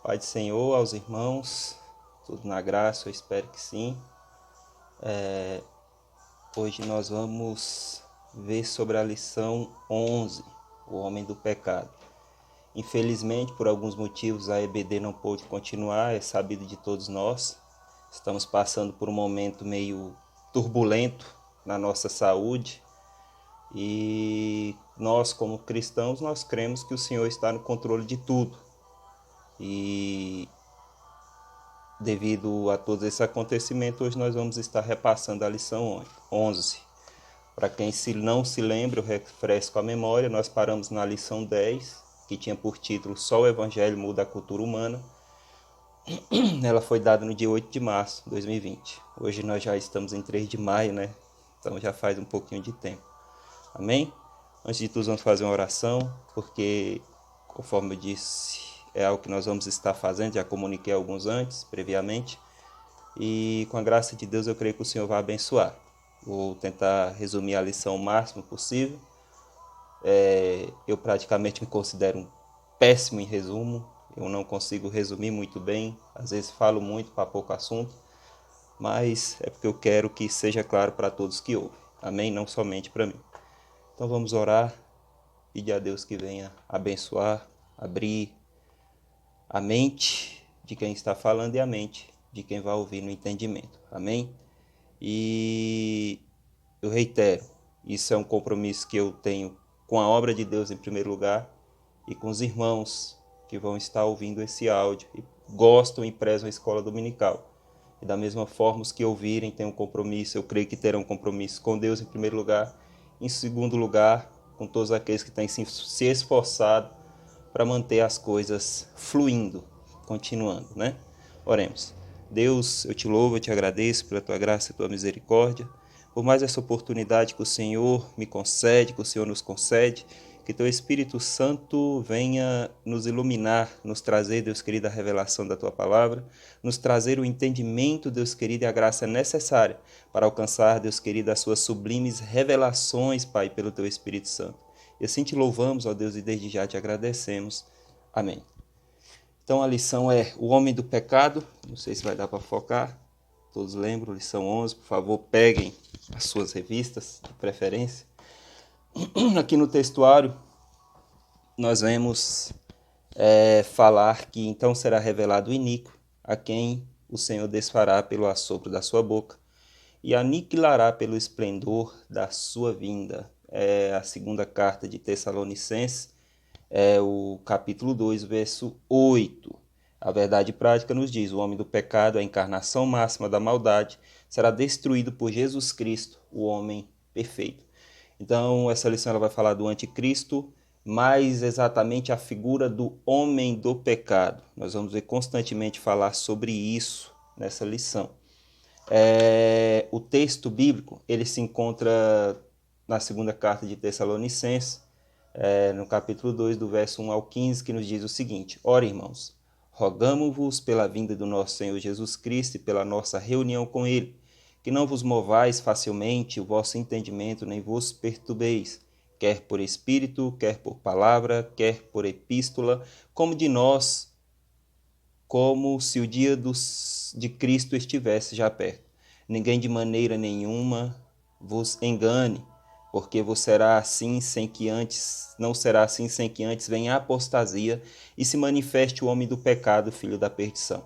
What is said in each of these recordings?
Pai do Senhor, aos irmãos, tudo na graça, eu espero que sim. Hoje nós vamos ver sobre a lição 11, o homem do pecado. Infelizmente, por alguns motivos, a EBD não pôde continuar, é sabido de todos nós. Estamos passando por um momento meio turbulento na nossa saúde e nós, como cristãos, nós cremos que o Senhor está no controle de tudo. E devido a todos esses acontecimentos, hoje nós vamos estar repassando a lição 11. Para quem não se lembra, eu refresco a memória, nós paramos na lição 10, que tinha por título Só o Evangelho Muda a Cultura Humana. Ela foi dada no dia 8 de março de 2020. Hoje nós já estamos em 3 de maio, né? Então já faz um pouquinho de tempo. Amém? Antes de tudo, vamos fazer uma oração, porque, conforme eu disse, é algo que nós vamos estar fazendo, já comuniquei alguns antes, previamente. E com a graça de Deus eu creio que o Senhor vai abençoar. Vou tentar resumir a lição o máximo possível. Eu praticamente me considero um péssimo em resumo. Eu não consigo resumir muito bem. Às vezes falo muito para pouco assunto. Mas é porque eu quero que seja claro para todos que ouvem. Amém? Não somente para mim. Então vamos orar. Pedir a Deus que venha abençoar, abrir a mente de quem está falando e a mente de quem vai ouvir no entendimento. Amém? E eu reitero, isso é um compromisso que eu tenho com a obra de Deus em primeiro lugar e com os irmãos que vão estar ouvindo esse áudio e gostam e prezam a escola dominical. E da mesma forma, os que ouvirem têm um compromisso, eu creio que terão um compromisso com Deus em primeiro lugar, em segundo lugar, com todos aqueles que têm se esforçado para manter as coisas fluindo, continuando, né? Oremos. Deus, eu te louvo, eu te agradeço pela tua graça e tua misericórdia, por mais essa oportunidade que o Senhor me concede, que o Senhor nos concede, que teu Espírito Santo venha nos iluminar, nos trazer, Deus querido, a revelação da tua palavra, nos trazer o entendimento, Deus querido, e a graça necessária para alcançar, Deus querido, as suas sublimes revelações, Pai, pelo teu Espírito Santo. E assim te louvamos, ó Deus, e desde já te agradecemos. Amém. Então a lição é o homem do pecado. Não sei se vai dar para focar. Todos lembram, lição 11. Por favor, peguem as suas revistas, de preferência. Aqui no textuário, nós vemos falar que então será revelado o iníquo, a quem o Senhor desfará pelo assopro da sua boca e aniquilará pelo esplendor da sua vinda. É a segunda carta de Tessalonicenses, o capítulo 2, verso 8. A verdade prática nos diz: o homem do pecado, a encarnação máxima da maldade, será destruído por Jesus Cristo, o homem perfeito. Então, essa lição ela vai falar do anticristo, mais exatamente a figura do homem do pecado. Nós vamos ver constantemente falar sobre isso nessa lição. O texto bíblico ele se encontra na segunda carta de Tessalonicenses, no capítulo 2, do verso 1 ao 15, que nos diz o seguinte: ora, irmãos, rogamo-vos pela vinda do nosso Senhor Jesus Cristo e pela nossa reunião com Ele, que não vos movais facilmente o vosso entendimento, nem vos perturbeis, quer por espírito, quer por palavra, quer por epístola, como de nós, como se o dia de Cristo estivesse já perto. Ninguém de maneira nenhuma vos engane, porque vos será assim sem que antes, não será assim sem que antes venha a apostasia e se manifeste o homem do pecado, filho da perdição,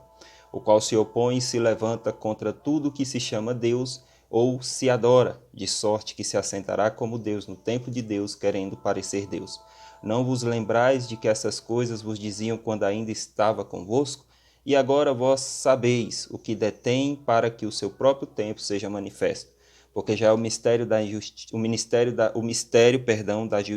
o qual se opõe e se levanta contra tudo que se chama Deus ou se adora, de sorte que se assentará como Deus no templo de Deus, querendo parecer Deus. Não vos lembrais de que essas coisas vos diziam quando ainda estava convosco? E agora vós sabeis o que detém para que o seu próprio tempo seja manifesto, porque já o mistério da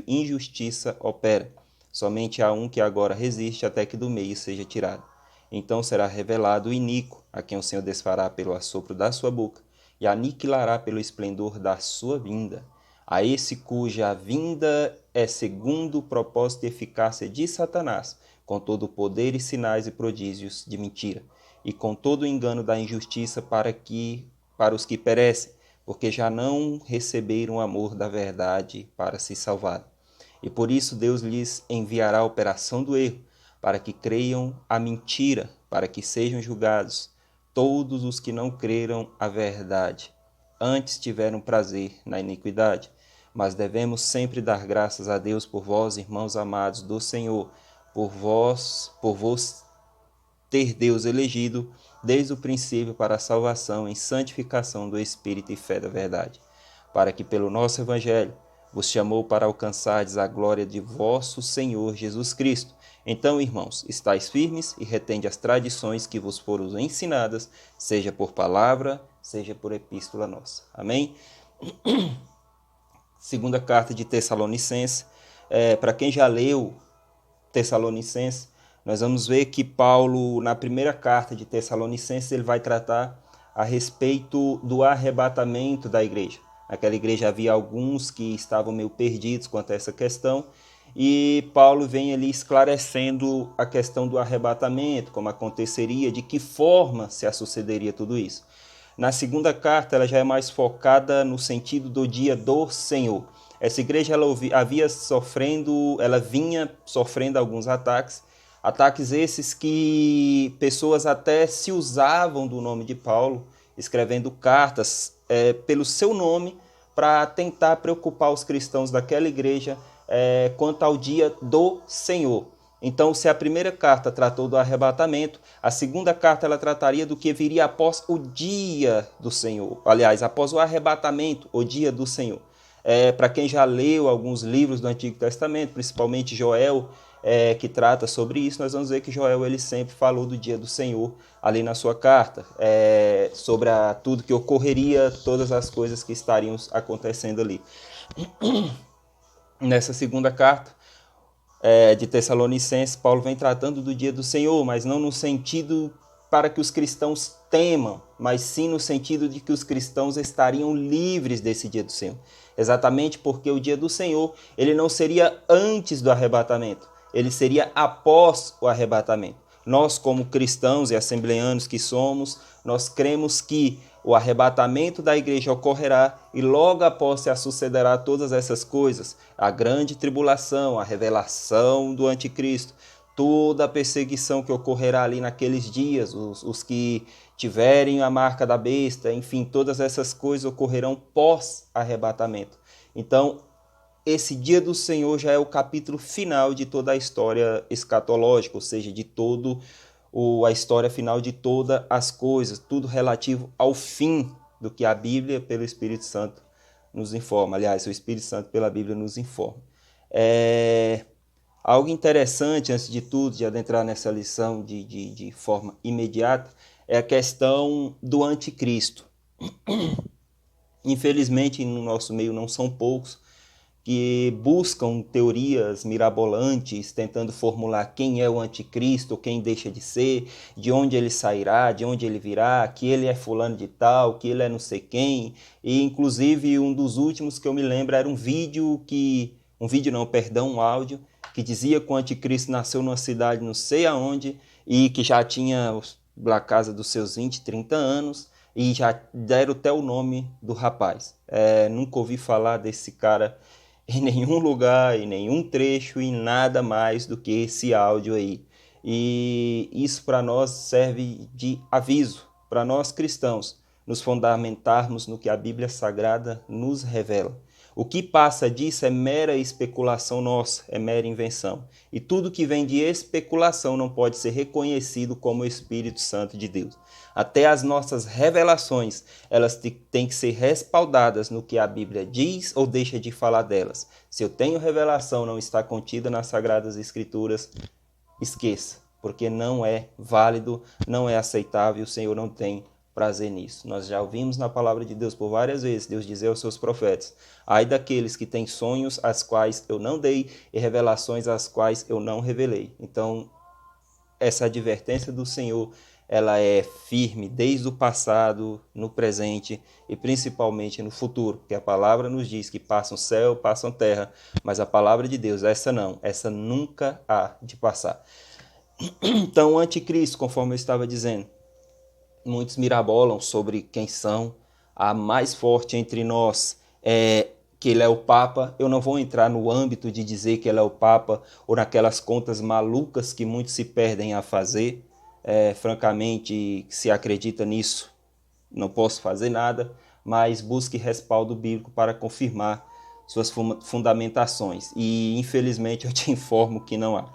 injustiça opera. Somente há um que agora resiste até que do meio seja tirado. Então será revelado o iníquo, a quem o Senhor desfará pelo assopro da sua boca, e aniquilará pelo esplendor da sua vinda. A esse cuja vinda é segundo o propósito e eficácia de Satanás, com todo o poder e sinais e prodígios de mentira, e com todo o engano da injustiça para os que perecem, porque já não receberam o amor da verdade para se salvar. E por isso Deus lhes enviará a operação do erro, para que creiam a mentira, para que sejam julgados todos os que não creram a verdade. Antes tiveram prazer na iniquidade. Mas devemos sempre dar graças a Deus por vós, irmãos amados do Senhor, por vos ter Deus elegido desde o princípio para a salvação em santificação do Espírito e fé da verdade, para que pelo nosso Evangelho vos chamou para alcançardes a glória de vosso Senhor Jesus Cristo. Então, irmãos, estáis firmes e retende as tradições que vos foram ensinadas, seja por palavra, seja por epístola nossa. Amém? Segunda carta de Tessalonicenses. Para quem já leu Tessalonicenses, nós vamos ver que Paulo, na primeira carta de Tessalonicenses, ele vai tratar a respeito do arrebatamento da igreja. Naquela igreja havia alguns que estavam meio perdidos quanto a essa questão, e Paulo vem ali esclarecendo a questão do arrebatamento, como aconteceria, de que forma se sucederia tudo isso. Na segunda carta, ela já é mais focada no sentido do dia do Senhor. Essa igreja ela vinha sofrendo alguns ataques esses que pessoas até se usavam do nome de Paulo, escrevendo cartas pelo seu nome, para tentar preocupar os cristãos daquela igreja quanto ao dia do Senhor. Então, se a primeira carta tratou do arrebatamento, a segunda carta ela trataria do que viria após o dia do Senhor. Aliás, após o arrebatamento, o dia do Senhor. Para quem já leu alguns livros do Antigo Testamento, principalmente Joel, que trata sobre isso, nós vamos ver que Joel ele sempre falou do dia do Senhor ali na sua carta, sobre tudo que ocorreria, todas as coisas que estariam acontecendo ali. Nessa segunda carta de Tessalonicenses, Paulo vem tratando do dia do Senhor, mas não no sentido para que os cristãos temam, mas sim no sentido de que os cristãos estariam livres desse dia do Senhor. Exatamente porque o dia do Senhor ele não seria antes do arrebatamento, ele seria após o arrebatamento. Nós, como cristãos e assembleanos que somos, nós cremos que o arrebatamento da igreja ocorrerá e logo após se sucederá todas essas coisas, a grande tribulação, a revelação do anticristo, toda a perseguição que ocorrerá ali naqueles dias, os que tiverem a marca da besta, enfim, todas essas coisas ocorrerão pós-arrebatamento. Então, esse dia do Senhor já é o capítulo final de toda a história escatológica, ou seja, de toda a história final de todas as coisas, tudo relativo ao fim do que a Bíblia, pelo Espírito Santo, nos informa. Aliás, o Espírito Santo, pela Bíblia, nos informa. Algo interessante, antes de tudo, de adentrar nessa lição de forma imediata, é a questão do anticristo. Infelizmente, no nosso meio não são poucos que buscam teorias mirabolantes, tentando formular quem é o anticristo, quem deixa de ser, de onde ele sairá, de onde ele virá, que ele é fulano de tal, que ele é não sei quem. E, inclusive, um dos últimos que eu me lembro era um áudio, que dizia que o anticristo nasceu numa cidade não sei aonde, e que já tinha a casa dos seus 20, 30 anos, e já deram até o nome do rapaz. Nunca ouvi falar desse cara em nenhum lugar, em nenhum trecho, em nada mais do que esse áudio aí. E isso para nós serve de aviso, para nós cristãos, nos fundamentarmos no que a Bíblia Sagrada nos revela. O que passa disso é mera especulação nossa, é mera invenção. E tudo que vem de especulação não pode ser reconhecido como o Espírito Santo de Deus. Até as nossas revelações, elas têm que ser respaldadas no que a Bíblia diz ou deixa de falar delas. Se eu tenho revelação não está contida nas Sagradas Escrituras, esqueça, porque não é válido, não é aceitável, o Senhor não tem prazer nisso. Nós já ouvimos na palavra de Deus por várias vezes, Deus dizer aos seus profetas: ai daqueles que têm sonhos as quais eu não dei e revelações as quais eu não revelei. Então, essa advertência do Senhor, ela é firme desde o passado, no presente e principalmente no futuro, porque a palavra nos diz que passa o céu, passa a terra, mas a palavra de Deus, essa não, essa nunca há de passar. Então, o anticristo, conforme eu estava dizendo, muitos mirabolam sobre quem são. A mais forte entre nós que ele é o Papa. Eu não vou entrar no âmbito de dizer que ele é o Papa ou naquelas contas malucas que muitos se perdem a fazer. Francamente, se acredita nisso, não posso fazer nada, mas busque respaldo bíblico para confirmar suas fundamentações. E, infelizmente, eu te informo que não há.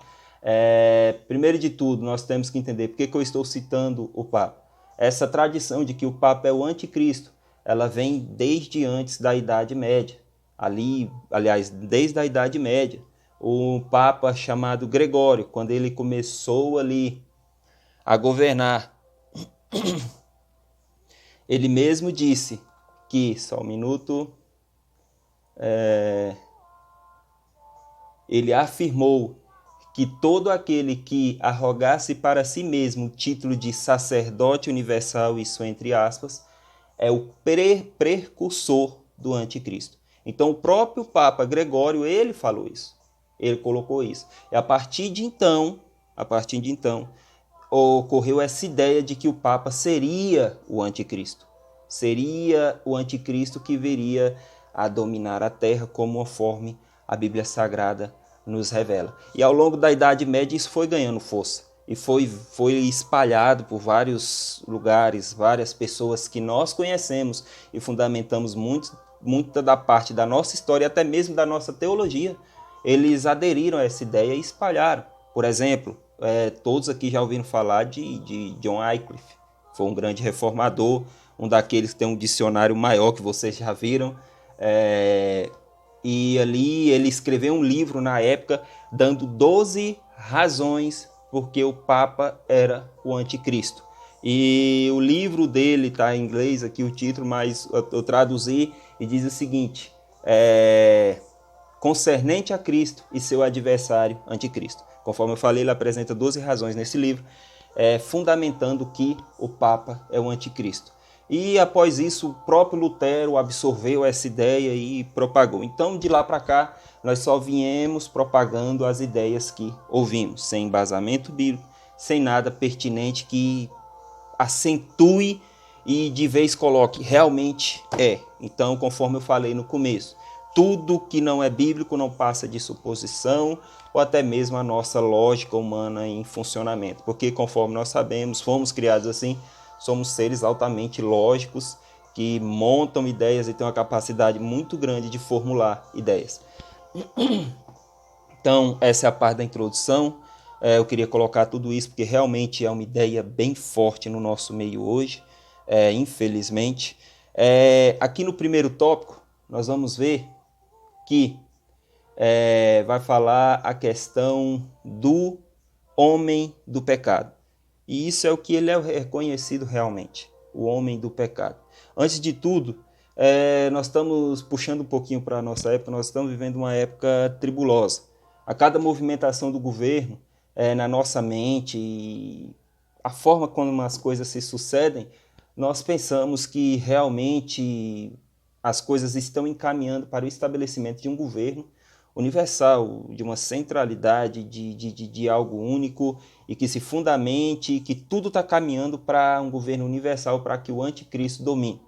Primeiro de tudo, nós temos que entender por que eu estou citando o Papa. Essa tradição de que o Papa é o anticristo, ela vem desde antes da Idade Média. Aliás, desde a Idade Média. O Papa chamado Gregório, quando ele começou ali a governar, ele mesmo disse que, só um minuto, ele afirmou que todo aquele que arrogasse para si mesmo o título de sacerdote universal, isso entre aspas, é o precursor do anticristo. Então o próprio Papa Gregório, ele falou isso, ele colocou isso. E a partir de então, ocorreu essa ideia de que o Papa seria o anticristo. Seria o anticristo que viria a dominar a Terra, conforme a Bíblia Sagrada nos revela. E ao longo da Idade Média isso foi ganhando força. E foi espalhado por vários lugares, várias pessoas que nós conhecemos e fundamentamos muita da parte da nossa história, até mesmo da nossa teologia. Eles aderiram a essa ideia e espalharam. Por exemplo, todos aqui já ouviram falar de John Wycliffe. Foi um grande reformador, um daqueles que tem um dicionário maior que vocês já viram. E ali ele escreveu um livro na época dando 12 razões porque o Papa era o anticristo. E o livro dele está em inglês aqui o título, mas eu traduzi e diz o seguinte: concernente a Cristo e seu adversário anticristo. Conforme eu falei, ele apresenta 12 razões nesse livro, fundamentando que o Papa é o anticristo. E após isso, o próprio Lutero absorveu essa ideia e propagou. Então, de lá para cá, nós só viemos propagando as ideias que ouvimos, sem embasamento bíblico, sem nada pertinente que acentue e de vez coloque, realmente é. Então, conforme eu falei no começo, tudo que não é bíblico não passa de suposição ou até mesmo a nossa lógica humana em funcionamento. Porque, conforme nós sabemos, fomos criados assim, somos seres altamente lógicos que montam ideias e têm uma capacidade muito grande de formular ideias. Então, essa é a parte da introdução. Eu queria colocar tudo isso porque realmente é uma ideia bem forte no nosso meio hoje, infelizmente. Aqui no primeiro tópico, nós vamos ver que vai falar a questão do homem do pecado. E isso é o que ele é reconhecido realmente, o homem do pecado. Antes de tudo, nós estamos puxando um pouquinho para a nossa época, nós estamos vivendo uma época tribulosa. A cada movimentação do governo, na nossa mente, e a forma como as coisas se sucedem, nós pensamos que realmente as coisas estão encaminhando para o estabelecimento de um governo universal, de uma centralidade, de algo único e que se fundamente, que tudo está caminhando para um governo universal, para que o anticristo domine.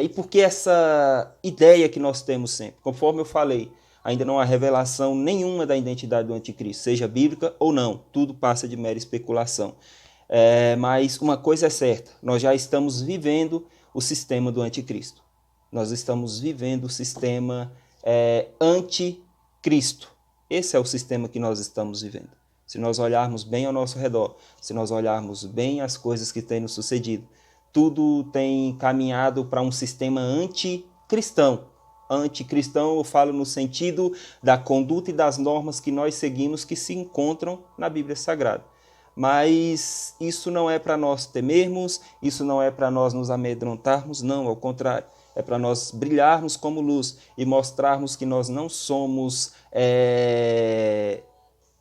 E por que essa ideia que nós temos sempre? Conforme eu falei, ainda não há revelação nenhuma da identidade do anticristo, seja bíblica ou não, tudo passa de mera especulação. Mas uma coisa é certa, nós já estamos vivendo o sistema do anticristo. Nós estamos vivendo o sistema anticristo. Esse é o sistema que nós estamos vivendo. Se nós olharmos bem ao nosso redor, se nós olharmos bem as coisas que têm nos sucedido, tudo tem caminhado para um sistema anticristão. Anticristão, eu falo no sentido da conduta e das normas que nós seguimos que se encontram na Bíblia Sagrada. Mas isso não é para nós temermos, isso não é para nós nos amedrontarmos, não, ao contrário. É para nós brilharmos como luz e mostrarmos que nós não somos,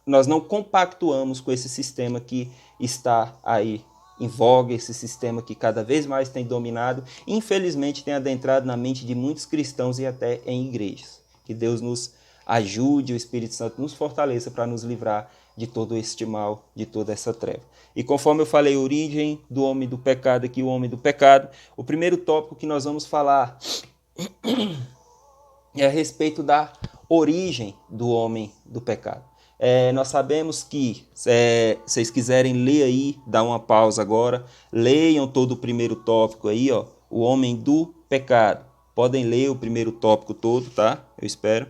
nós não compactuamos com esse sistema que está aí em voga, esse sistema que cada vez mais tem dominado, infelizmente tem adentrado na mente de muitos cristãos e até em igrejas. Que Deus nos ajude, o Espírito Santo nos fortaleça para nos livrar de todo este mal, de toda essa treva. E conforme eu falei, origem do homem do pecado, aqui o homem do pecado, o primeiro tópico que nós vamos falar é a respeito da origem do homem do pecado. Nós sabemos que, se vocês quiserem ler aí, dá uma pausa agora, leiam todo o primeiro tópico aí, ó, o homem do pecado. Podem ler o primeiro tópico todo, tá? Eu espero.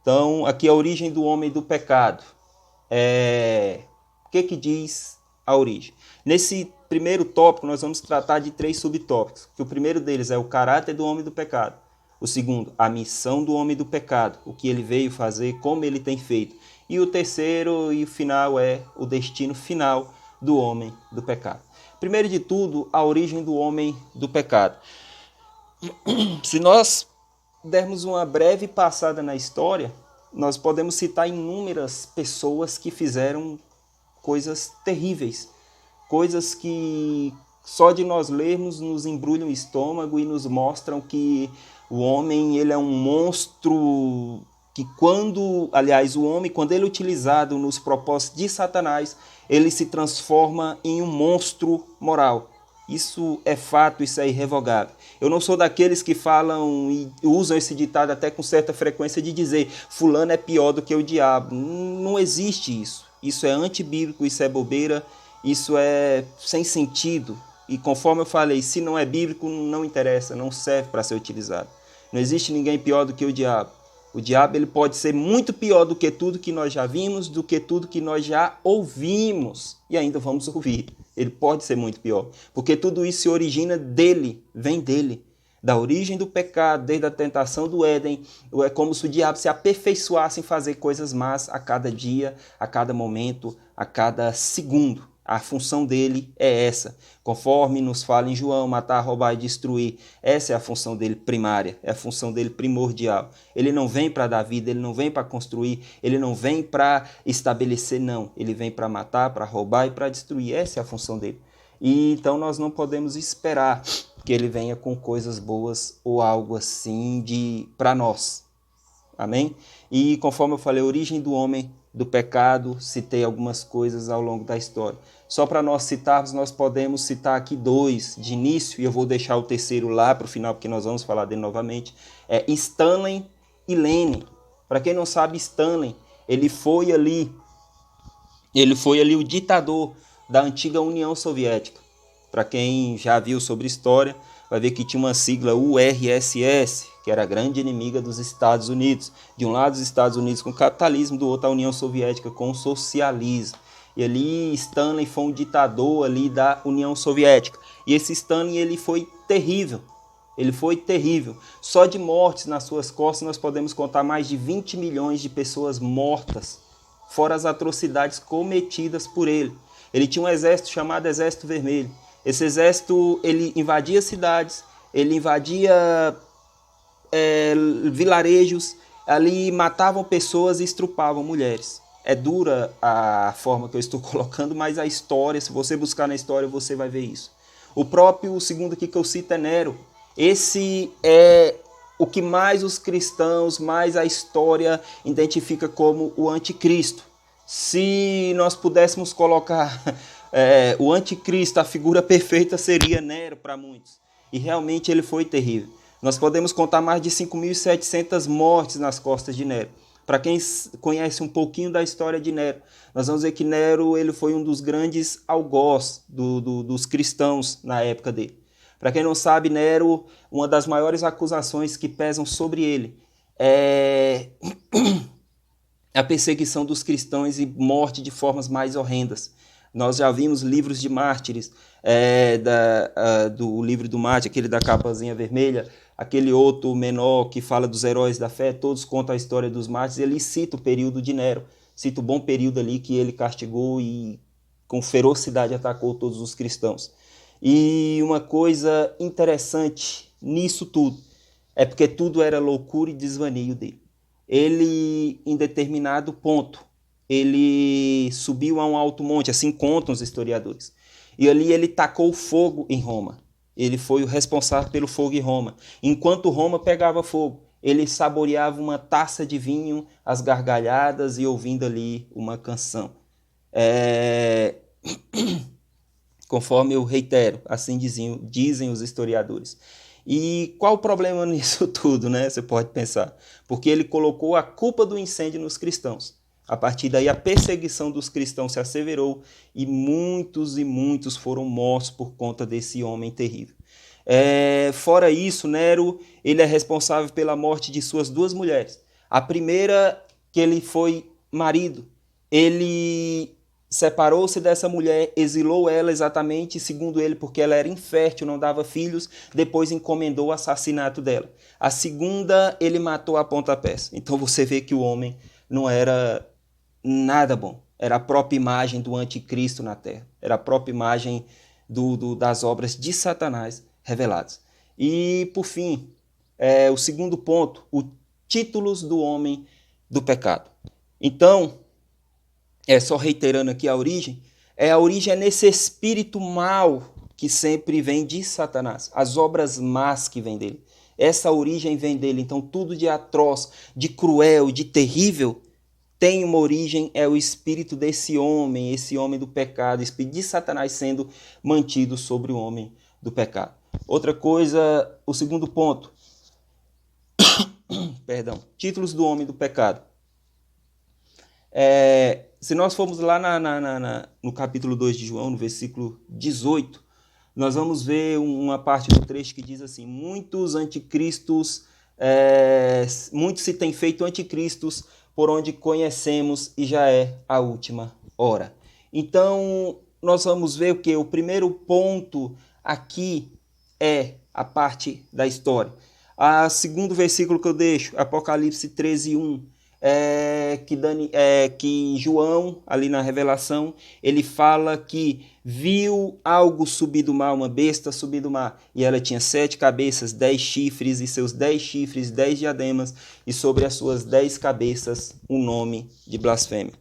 Então, aqui é a origem do homem do pecado. O que diz a origem? Nesse primeiro tópico, nós vamos tratar de 3 subtópicos. Que o primeiro deles é o caráter do homem do pecado. O segundo, a missão do homem do pecado, o que ele veio fazer, como ele tem feito. E o terceiro e o final é o destino final do homem do pecado. Primeiro de tudo, a origem do homem do pecado. Se nós dermos uma breve passada na história, nós podemos citar inúmeras pessoas que fizeram coisas terríveis, coisas que só de nós lermos nos embrulham o estômago e nos mostram que o homem ele é um monstro que o homem, quando ele é utilizado nos propósitos de Satanás, ele se transforma em um monstro moral. Isso é fato, isso é irrevogável. Eu não sou daqueles que falam e usam esse ditado até com certa frequência de dizer fulano é pior do que o diabo. Não existe isso. Isso é antibíblico, isso é bobeira, isso é sem sentido. E conforme eu falei, se não é bíblico, não interessa, não serve para ser utilizado. Não existe ninguém pior do que o diabo. O diabo ele pode ser muito pior do que tudo que nós já vimos, do que tudo que nós já ouvimos e ainda vamos ouvir. Ele pode ser muito pior, porque tudo isso se origina dele, vem dele. Da origem do pecado, desde a tentação do Éden, é como se o diabo se aperfeiçoasse em fazer coisas más a cada dia, a cada momento, a cada segundo. A função dele é essa, conforme nos fala em João, matar, roubar e destruir. Essa é a função dele primária, é a função dele primordial. Ele não vem para dar vida, ele não vem para construir, ele não vem para estabelecer, não. Ele vem para matar, para roubar e para destruir. Essa é a função dele. E então nós não podemos esperar que ele venha com coisas boas ou algo assim para nós. Amém? E conforme eu falei, a origem do homem do pecado, citei algumas coisas ao longo da história. Só para nós citarmos, nós podemos citar aqui 2 de início, e eu vou deixar o terceiro lá para o final, porque nós vamos falar dele novamente. Stanley e Lenin. Para quem não sabe, Stanley, ele foi ali o ditador da antiga União Soviética. Para quem já viu sobre história, vai ver que tinha uma sigla URSS, que era a grande inimiga dos Estados Unidos. De um lado os Estados Unidos com o capitalismo, do outro a União Soviética com o socialismo. E ali Stalin foi um ditador ali da União Soviética. E esse Stalin ele foi terrível. Ele foi terrível. Só de mortes nas suas costas nós podemos contar mais de 20 milhões de pessoas mortas, fora as atrocidades cometidas por ele. Ele tinha um exército chamado Exército Vermelho. Esse exército ele invadia cidades, ele invadia vilarejos, ali matavam pessoas e estrupavam mulheres. É dura a forma que eu estou colocando, mas a história, se você buscar na história, você vai ver isso. O segundo aqui que eu cito é Nero. Esse é o que mais os cristãos, mais a história identifica como o anticristo. Se nós pudéssemos colocar o anticristo, a figura perfeita seria Nero para muitos. E realmente ele foi terrível. Nós podemos contar mais de 5.700 mortes nas costas de Nero. Para quem conhece um pouquinho da história de Nero, nós vamos ver que Nero ele foi um dos grandes algoz dos cristãos na época dele. Para quem não sabe, Nero, uma das maiores acusações que pesam sobre ele é a perseguição dos cristãos e morte de formas mais horrendas. Nós já vimos livros de mártires, do livro do Mártir, aquele da capazinha vermelha, aquele outro menor que fala dos heróis da fé, todos contam a história dos mártires, ele cita o período de Nero, cita o bom período ali que ele castigou e com ferocidade atacou todos os cristãos. E uma coisa interessante nisso tudo, é porque tudo era loucura e desvaneio dele. Ele, em determinado ponto, ele subiu a um alto monte, assim contam os historiadores. E ali ele tacou fogo em Roma. Ele foi o responsável pelo fogo em Roma. Enquanto Roma pegava fogo, ele saboreava uma taça de vinho, as gargalhadas e ouvindo ali uma canção. Conforme eu reitero, assim dizem os historiadores. E qual o problema nisso tudo, né? Você pode pensar. Porque ele colocou a culpa do incêndio nos cristãos. A partir daí, a perseguição dos cristãos se asseverou e muitos foram mortos por conta desse homem terrível. Fora isso, Nero ele é responsável pela morte de suas 2 mulheres. A primeira, que ele foi marido, ele separou-se dessa mulher, exilou ela exatamente, segundo ele, porque ela era infértil, não dava filhos, depois encomendou o assassinato dela. A segunda, ele matou a pontapés. Então você vê que o homem não era nada bom. Era a própria imagem do anticristo na terra. Era a própria imagem das obras de Satanás reveladas. E, por fim, o segundo ponto, os títulos do homem do pecado. Então, só reiterando aqui a origem é nesse espírito mau que sempre vem de Satanás, as obras más que vêm dele. Essa origem vem dele, então tudo de atroz, de cruel, de terrível, tem uma origem, é o espírito desse homem, esse homem do pecado, o espírito de Satanás sendo mantido sobre o homem do pecado. Outra coisa, o segundo ponto, títulos do homem do pecado. Se nós formos lá no capítulo 2 de João, no versículo 18, nós vamos ver uma parte do trecho que diz assim: muitos anticristos, muitos se têm feito anticristos, por onde conhecemos e já é a última hora. Então, nós vamos ver o que? O primeiro ponto aqui é a parte da história. O segundo versículo que eu deixo, Apocalipse 13:1, que João, ali na Revelação, ele fala que viu algo subir do mar, uma besta subir do mar, e ela tinha 7 cabeças, 10 chifres, e seus 10 chifres, 10 diademas, e sobre as suas 10 cabeças um nome de blasfêmia.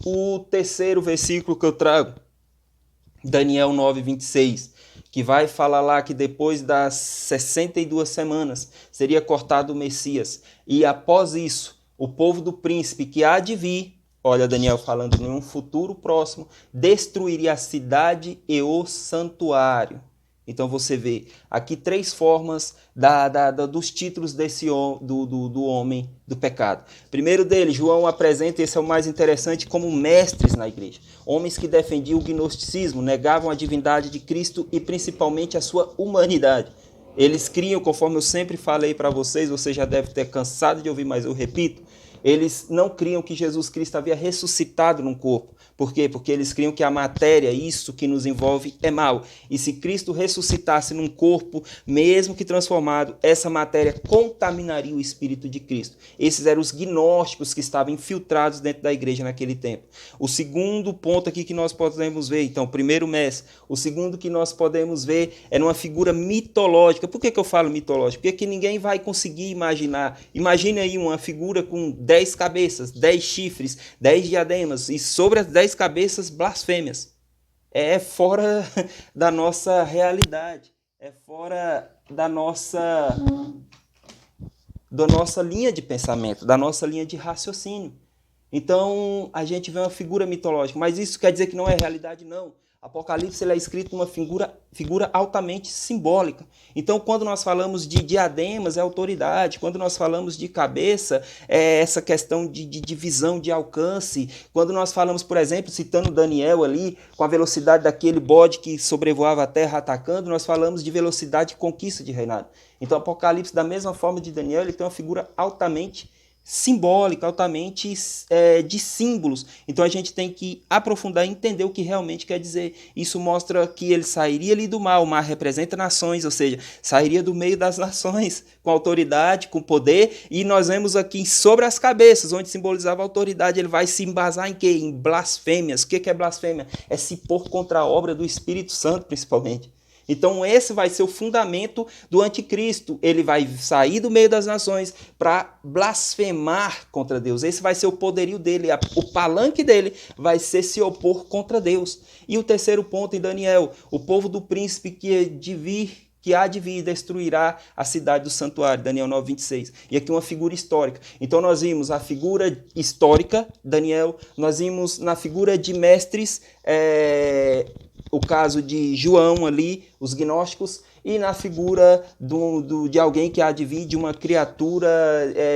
O terceiro versículo que eu trago, Daniel 9:26, que vai falar lá que depois das 62 semanas seria cortado o Messias. E após isso, o povo do príncipe que há de vir, olha Daniel falando em um futuro próximo, destruiria a cidade e o santuário. Então você vê aqui 3 formas dos títulos do homem do pecado. Primeiro dele, João apresenta, esse é o mais interessante, como mestres na igreja. Homens que defendiam o gnosticismo, negavam a divindade de Cristo e principalmente a sua humanidade. Eles criam, conforme eu sempre falei para vocês, você já deve ter cansado de ouvir, mas eu repito, eles não criam que Jesus Cristo havia ressuscitado num corpo. Por quê? Porque eles criam que a matéria, isso que nos envolve, é mal. E se Cristo ressuscitasse num corpo, mesmo que transformado, essa matéria contaminaria o Espírito de Cristo. Esses eram os gnósticos que estavam infiltrados dentro da igreja naquele tempo. O segundo ponto aqui que nós podemos ver, então, primeiro mestre, o segundo que nós podemos ver é numa figura mitológica. Por que eu falo mitológica? Porque ninguém vai conseguir imaginar. Imagine aí uma figura com 10 cabeças, 10 chifres, 10 diademas, e sobre as 10 cabeças, blasfêmias. É fora da nossa realidade, é fora da nossa linha de pensamento, da nossa linha de raciocínio. Então, a gente vê uma figura mitológica, mas isso quer dizer que não é realidade? Não. Apocalipse ele é escrito numa figura altamente simbólica. Então, quando nós falamos de diademas, é autoridade. Quando nós falamos de cabeça, é essa questão de divisão, de alcance. Quando nós falamos, por exemplo, citando Daniel ali, com a velocidade daquele bode que sobrevoava a terra atacando, nós falamos de velocidade de conquista de reinado. Então, Apocalipse, da mesma forma de Daniel, ele tem uma figura altamente simbólica, altamente de símbolos. Então a gente tem que aprofundar e entender o que realmente quer dizer. Isso mostra que ele sairia ali do mar. O mar representa nações, ou seja, sairia do meio das nações com autoridade, com poder, e nós vemos aqui sobre as cabeças, onde simbolizava a autoridade, ele vai se embasar em quê? Em blasfêmias. O que é blasfêmia? É se pôr contra a obra do Espírito Santo, principalmente. Então esse vai ser o fundamento do anticristo. Ele vai sair do meio das nações para blasfemar contra Deus. Esse vai ser o poderio dele. O palanque dele vai ser se opor contra Deus. E o terceiro ponto em Daniel, o povo do príncipe que há de vir destruirá a cidade do santuário, Daniel 9:26. E aqui uma figura histórica. Então nós vimos a figura histórica, Daniel, nós vimos na figura de mestres, o caso de João ali, os gnósticos, e na figura de alguém que há de vir de uma criatura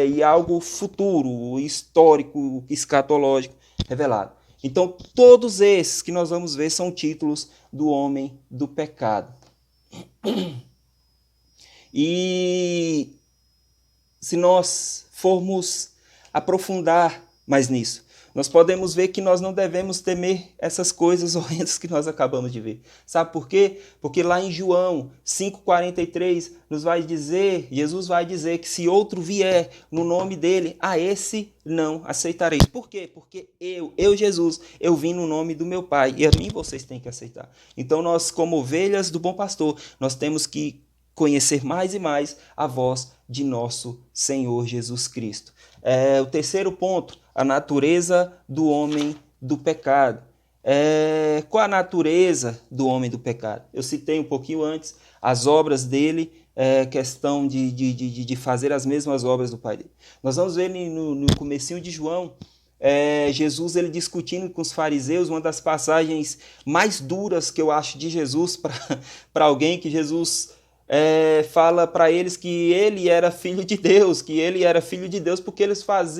e algo futuro, histórico, escatológico, revelado. Então, todos esses que nós vamos ver são títulos do homem do pecado. E se nós formos aprofundar mais nisso, nós podemos ver que nós não devemos temer essas coisas horrendas que nós acabamos de ver. Sabe por quê? Porque lá em João 5,43 nos vai dizer, Jesus vai dizer que se outro vier no nome dele, a esse não aceitareis. Por quê? Porque eu Jesus, eu vim no nome do meu Pai e a mim vocês têm que aceitar. Então nós, como ovelhas do bom pastor, nós temos que conhecer mais e mais a voz de nosso Senhor Jesus Cristo. O terceiro ponto, a natureza do homem do pecado. Qual a natureza do homem do pecado? Eu citei um pouquinho antes as obras dele, questão de fazer as mesmas obras do pai dele. Nós vamos ver no comecinho de João, Jesus ele discutindo com os fariseus, uma das passagens mais duras que eu acho de Jesus para alguém, que Jesus fala para eles que ele era filho de Deus, porque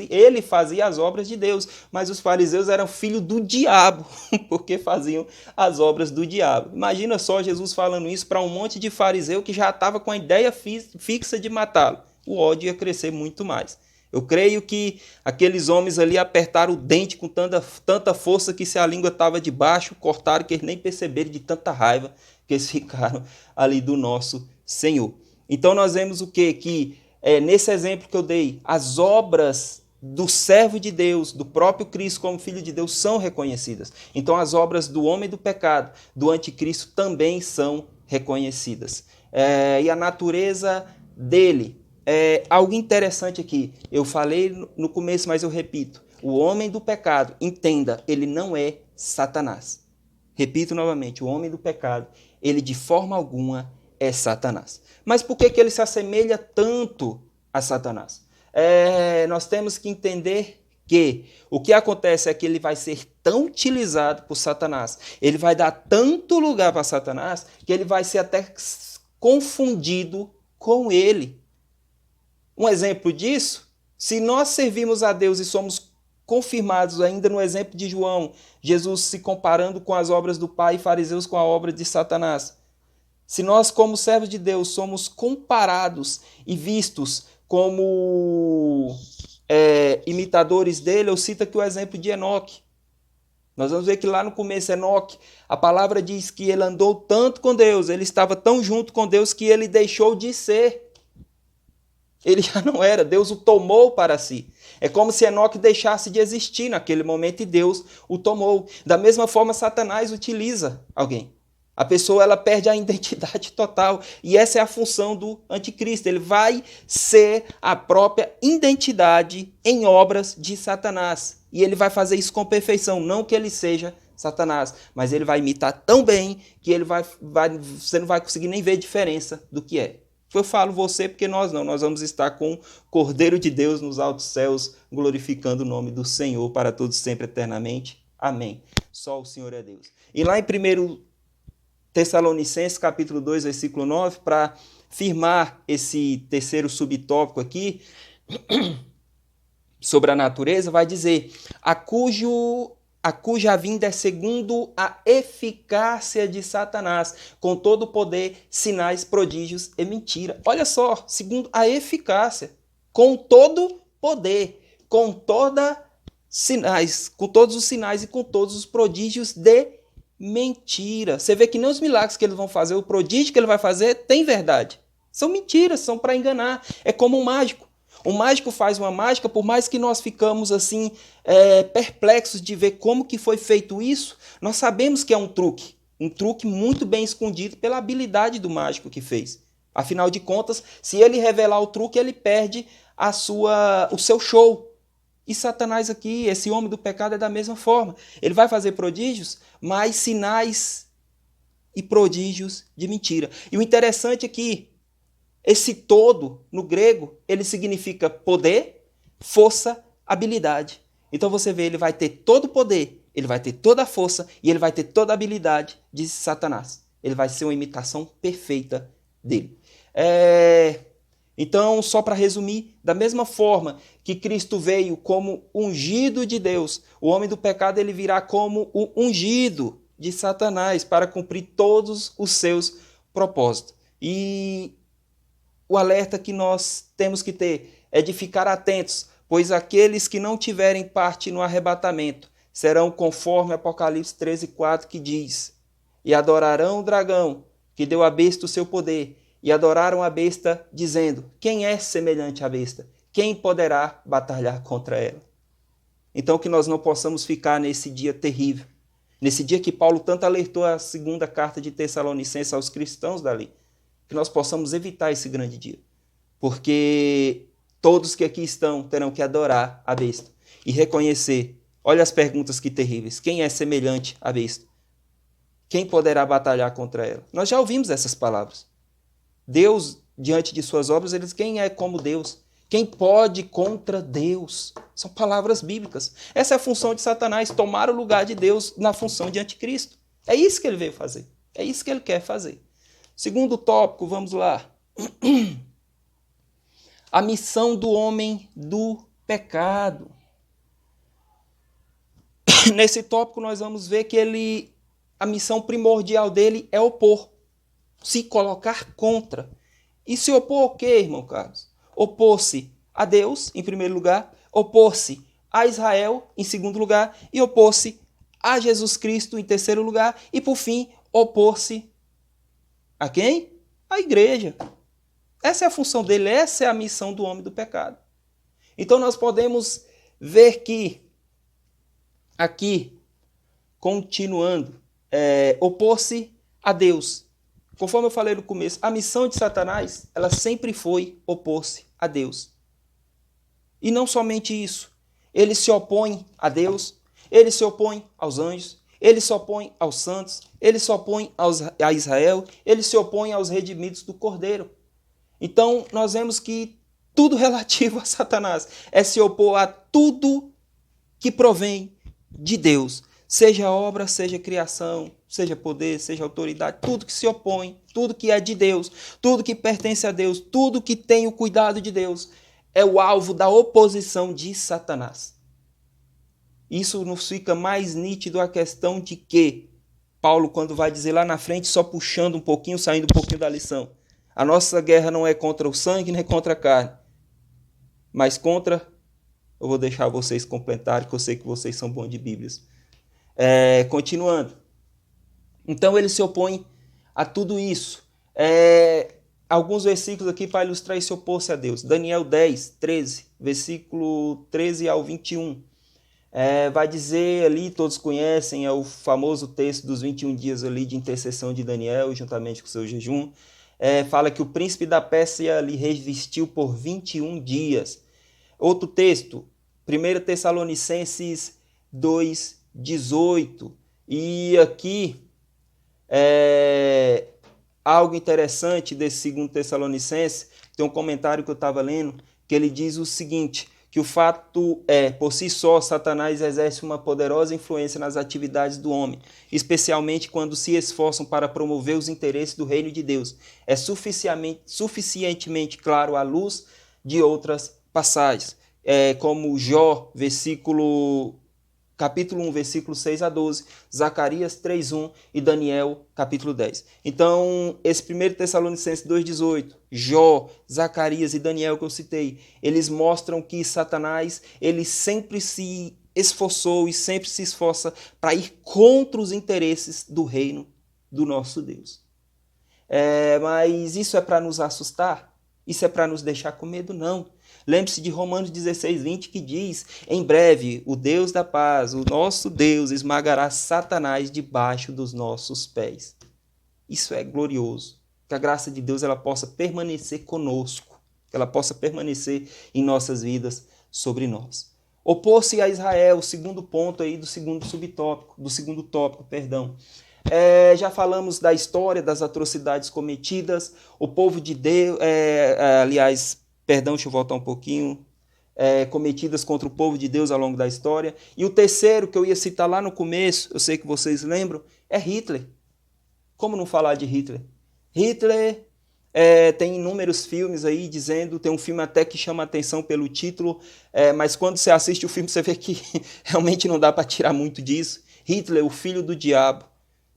ele fazia as obras de Deus, mas os fariseus eram filho do diabo, porque faziam as obras do diabo. Imagina só Jesus falando isso para um monte de fariseu que já estava com a ideia fixa de matá-lo. O ódio ia crescer muito mais. Eu creio que aqueles homens ali apertaram o dente com tanta força que se a língua estava de baixo, cortaram que eles nem perceberam de tanta raiva que eles ficaram ali do nosso Senhor. Então nós vemos o quê? Que nesse exemplo que eu dei, as obras do servo de Deus, do próprio Cristo como Filho de Deus, são reconhecidas. Então as obras do homem do pecado, do anticristo, também são reconhecidas. E a natureza dele, algo interessante aqui, eu falei no começo, mas eu repito, o homem do pecado, entenda, ele não é Satanás. Repito novamente, o homem do pecado, ele de forma alguma é Satanás. Mas por que ele se assemelha tanto a Satanás? Nós temos que entender que o que acontece é que ele vai ser tão utilizado por Satanás, ele vai dar tanto lugar para Satanás, que ele vai ser até confundido com ele. Um exemplo disso, se nós servimos a Deus e somos confirmados ainda no exemplo de João, Jesus se comparando com as obras do Pai e fariseus com a obra de Satanás. Se nós, como servos de Deus, somos comparados e vistos como imitadores dele, eu cito aqui o exemplo de Enoque. Nós vamos ver que lá no começo, Enoque, a palavra diz que ele andou tanto com Deus, ele estava tão junto com Deus que ele deixou de ser. Ele já não era, Deus o tomou para si. É como se Enoque deixasse de existir naquele momento e Deus o tomou. Da mesma forma, Satanás utiliza alguém. A pessoa ela perde a identidade total. E essa é a função do anticristo. Ele vai ser a própria identidade em obras de Satanás. E ele vai fazer isso com perfeição. Não que ele seja Satanás, mas ele vai imitar tão bem que você não vai conseguir nem ver diferença do que é. Eu falo você porque nós não. Nós vamos estar com o Cordeiro de Deus nos altos céus, glorificando o nome do Senhor para todos sempre, eternamente. Amém. Só o Senhor é Deus. E lá em 1 Tessalonicenses, capítulo 2, versículo 9, para firmar esse terceiro subtópico aqui, sobre a natureza, vai dizer, a cuja vinda é segundo a eficácia de Satanás, com todo o poder, sinais, prodígios e mentira. Olha só, segundo a eficácia, com todo poder, com todos os sinais e com todos os prodígios de mentira. Você vê que nem os milagres que eles vão fazer, o prodígio que ele vai fazer, tem verdade. São mentiras, são para enganar. É como um mágico. O mágico faz uma mágica, por mais que nós ficamos assim perplexos de ver como que foi feito isso, nós sabemos que é um truque muito bem escondido pela habilidade do mágico que fez. Afinal de contas, se ele revelar o truque, ele perde o seu show. E Satanás aqui, esse homem do pecado, é da mesma forma. Ele vai fazer prodígios, mas sinais e prodígios de mentira. E o interessante é que esse todo, no grego, ele significa poder, força, habilidade. Então você vê, ele vai ter todo o poder, ele vai ter toda a força e ele vai ter toda a habilidade de Satanás. Ele vai ser uma imitação perfeita dele. Então, só para resumir, da mesma forma que Cristo veio como ungido de Deus, o homem do pecado ele virá como o ungido de Satanás para cumprir todos os seus propósitos. E o alerta que nós temos que ter é de ficar atentos, pois aqueles que não tiverem parte no arrebatamento serão conforme Apocalipse 13:4 que diz: e adorarão o dragão que deu à besta o seu poder, e adoraram a besta, dizendo: quem é semelhante à besta? Quem poderá batalhar contra ela? Então que nós não possamos ficar nesse dia terrível, nesse dia que Paulo tanto alertou a segunda carta de Tessalonicenses aos cristãos dali, que nós possamos evitar esse grande dia. Porque todos que aqui estão terão que adorar a besta e reconhecer, olha as perguntas que terríveis, quem é semelhante à besta? Quem poderá batalhar contra ela? Nós já ouvimos essas palavras. Deus, diante de suas obras, ele diz: quem é como Deus? Quem pode contra Deus? São palavras bíblicas. Essa é a função de Satanás, tomar o lugar de Deus na função de anticristo. É isso que ele veio fazer. É isso que ele quer fazer. Segundo tópico, vamos lá. A missão do homem do pecado. Nesse tópico nós vamos ver que a missão primordial dele é opor, se colocar contra. E se opor ao quê, irmão Carlos? Opor-se a Deus, em primeiro lugar, opor-se a Israel, em segundo lugar, e opor-se a Jesus Cristo, em terceiro lugar, e por fim, opor-se a quem? A igreja. Essa é a função dele, essa é a missão do homem do pecado. Então nós podemos ver que, aqui, continuando, opor-se a Deus. Conforme eu falei no começo, a missão de Satanás, ela sempre foi opor-se a Deus. E não somente isso. Ele se opõe a Deus, ele se opõe aos anjos, ele se opõe aos santos, ele se opõe a Israel, ele se opõe aos redimidos do Cordeiro. Então, nós vemos que tudo relativo a Satanás é se opor a tudo que provém de Deus. Seja obra, seja criação, seja poder, seja autoridade, tudo que se opõe, tudo que é de Deus, tudo que pertence a Deus, tudo que tem o cuidado de Deus, é o alvo da oposição de Satanás. Isso nos fica mais nítido a questão de que Paulo, quando vai dizer lá na frente, só puxando um pouquinho, saindo um pouquinho da lição, a nossa guerra não é contra o sangue nem contra a carne, mas contra, eu vou deixar vocês completarem, que eu sei que vocês são bons de Bíblias. Continuando. Então ele se opõe a tudo isso. Alguns versículos aqui para ilustrar esse opor-se a Deus. Daniel 10, 13, versículo 13 ao 21. Vai dizer ali, todos conhecem, é o famoso texto dos 21 dias ali de intercessão de Daniel, juntamente com o seu jejum. Fala que o príncipe da Pérsia lhe revestiu por 21 dias. Outro texto, 1 Tessalonicenses 2, 18. E aqui, algo interessante desse 2 Tessalonicenses, tem um comentário que eu estava lendo, que ele diz o seguinte, que o fato por si só, Satanás exerce uma poderosa influência nas atividades do homem, especialmente quando se esforçam para promover os interesses do reino de Deus. É suficientemente claro à luz de outras passagens, como Jó, capítulo 1, versículo 6 a 12, Zacarias 3:1 e Daniel, capítulo 10. Então, esse 1 Tessalonicenses 2:18, Jó, Zacarias e Daniel que eu citei, eles mostram que Satanás, ele sempre se esforçou e sempre se esforça para ir contra os interesses do reino do nosso Deus. Mas isso é para nos assustar? Isso é para nos deixar com medo? Não. Lembre-se de Romanos 16, 20, que diz: em breve, o Deus da paz, o nosso Deus, esmagará Satanás debaixo dos nossos pés. Isso é glorioso. Que a graça de Deus ela possa permanecer conosco, que ela possa permanecer em nossas vidas sobre nós. Opor-se a Israel, o segundo ponto aí do segundo tópico. Já falamos da história, das atrocidades cometidas. O povo de Deus, deixa eu voltar um pouquinho. cometidas contra o povo de Deus ao longo da história. E o terceiro, que eu ia citar lá no começo, eu sei que vocês lembram, é Hitler. Como não falar de Hitler? Hitler tem inúmeros filmes aí dizendo, tem um filme até que chama a atenção pelo título, mas quando você assiste o filme você vê que realmente não dá para tirar muito disso. Hitler, o filho do diabo.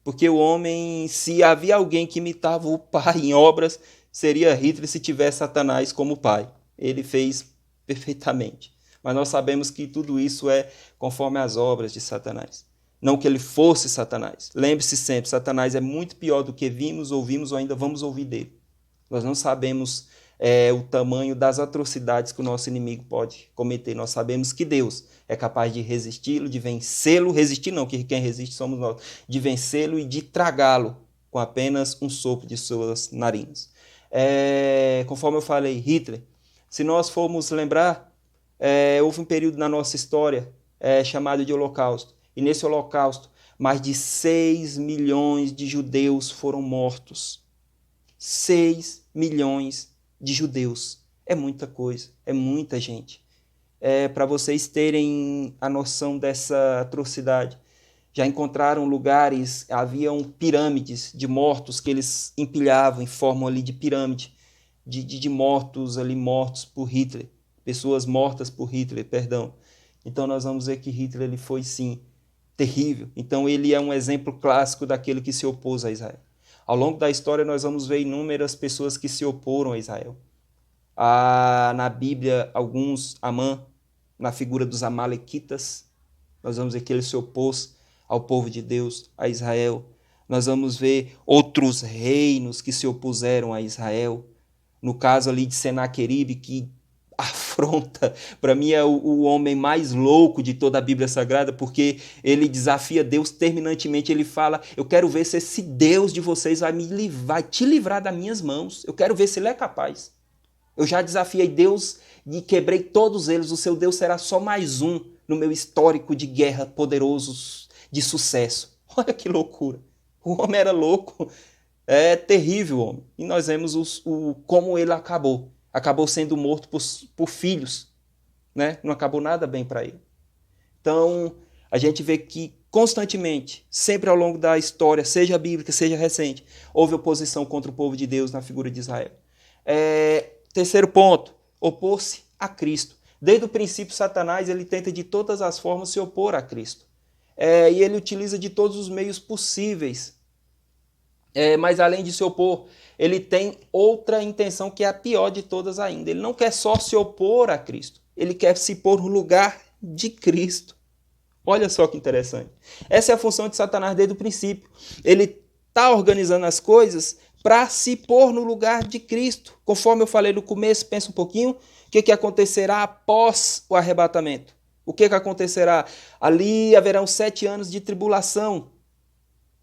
Porque o homem, se havia alguém que imitava o pai em obras, seria Hitler se tivesse Satanás como pai. Ele fez perfeitamente. Mas nós sabemos que tudo isso é conforme as obras de Satanás. Não que ele fosse Satanás. Lembre-se sempre, Satanás é muito pior do que vimos, ouvimos ou ainda vamos ouvir dele. Nós não sabemos o tamanho das atrocidades que o nosso inimigo pode cometer. Nós sabemos que Deus é capaz de resisti-lo, de vencê-lo. Resistir não, que quem resiste somos nós. De vencê-lo e de tragá-lo com apenas um sopro de suas narinas. Conforme eu falei, Hitler, se nós formos lembrar, houve um período na nossa história chamado de Holocausto. E nesse Holocausto, mais de 6 milhões de judeus foram mortos. 6 milhões de judeus. É muita coisa, é muita gente. Para vocês terem a noção dessa atrocidade, já encontraram lugares, haviam pirâmides de mortos que eles empilhavam em forma ali de pirâmide, de mortos ali, mortos por Hitler, pessoas mortas por Hitler, perdão. Então nós vamos ver que Hitler ele foi sim terrível. Então ele é um exemplo clássico daquele que se opôs a Israel. Ao longo da história nós vamos ver inúmeras pessoas que se oporam a Israel. Na Bíblia, alguns, Amã, na figura dos Amalequitas, nós vamos ver que ele se opôs ao povo de Deus, a Israel. Nós vamos ver outros reinos que se opuseram a Israel. No caso ali de Senaqueribe, que afronta, para mim é o homem mais louco de toda a Bíblia Sagrada, porque ele desafia Deus terminantemente, ele fala, eu quero ver se esse Deus de vocês vai te livrar das minhas mãos, eu quero ver se ele é capaz. Eu já desafiei Deus e quebrei todos eles, o seu Deus será só mais um no meu histórico de guerra poderosos de sucesso. Olha que loucura, o homem era louco, é terrível homem, e nós vemos como ele acabou sendo morto por filhos, né? Não acabou nada bem para ele. Então, a gente vê que constantemente, sempre ao longo da história, seja bíblica, seja recente, houve oposição contra o povo de Deus na figura de Israel. Terceiro ponto, opor-se a Cristo. Desde o princípio, Satanás ele tenta de todas as formas se opor a Cristo. E ele utiliza de todos os meios possíveis. Mas além de se opor, ele tem outra intenção que é a pior de todas ainda. Ele não quer só se opor a Cristo, ele quer se pôr no lugar de Cristo. Olha só que interessante. Essa é a função de Satanás desde o princípio. Ele está organizando as coisas para se pôr no lugar de Cristo. Conforme eu falei no começo, pensa um pouquinho, o que acontecerá após o arrebatamento? O que acontecerá? Ali haverão 7 anos de tribulação,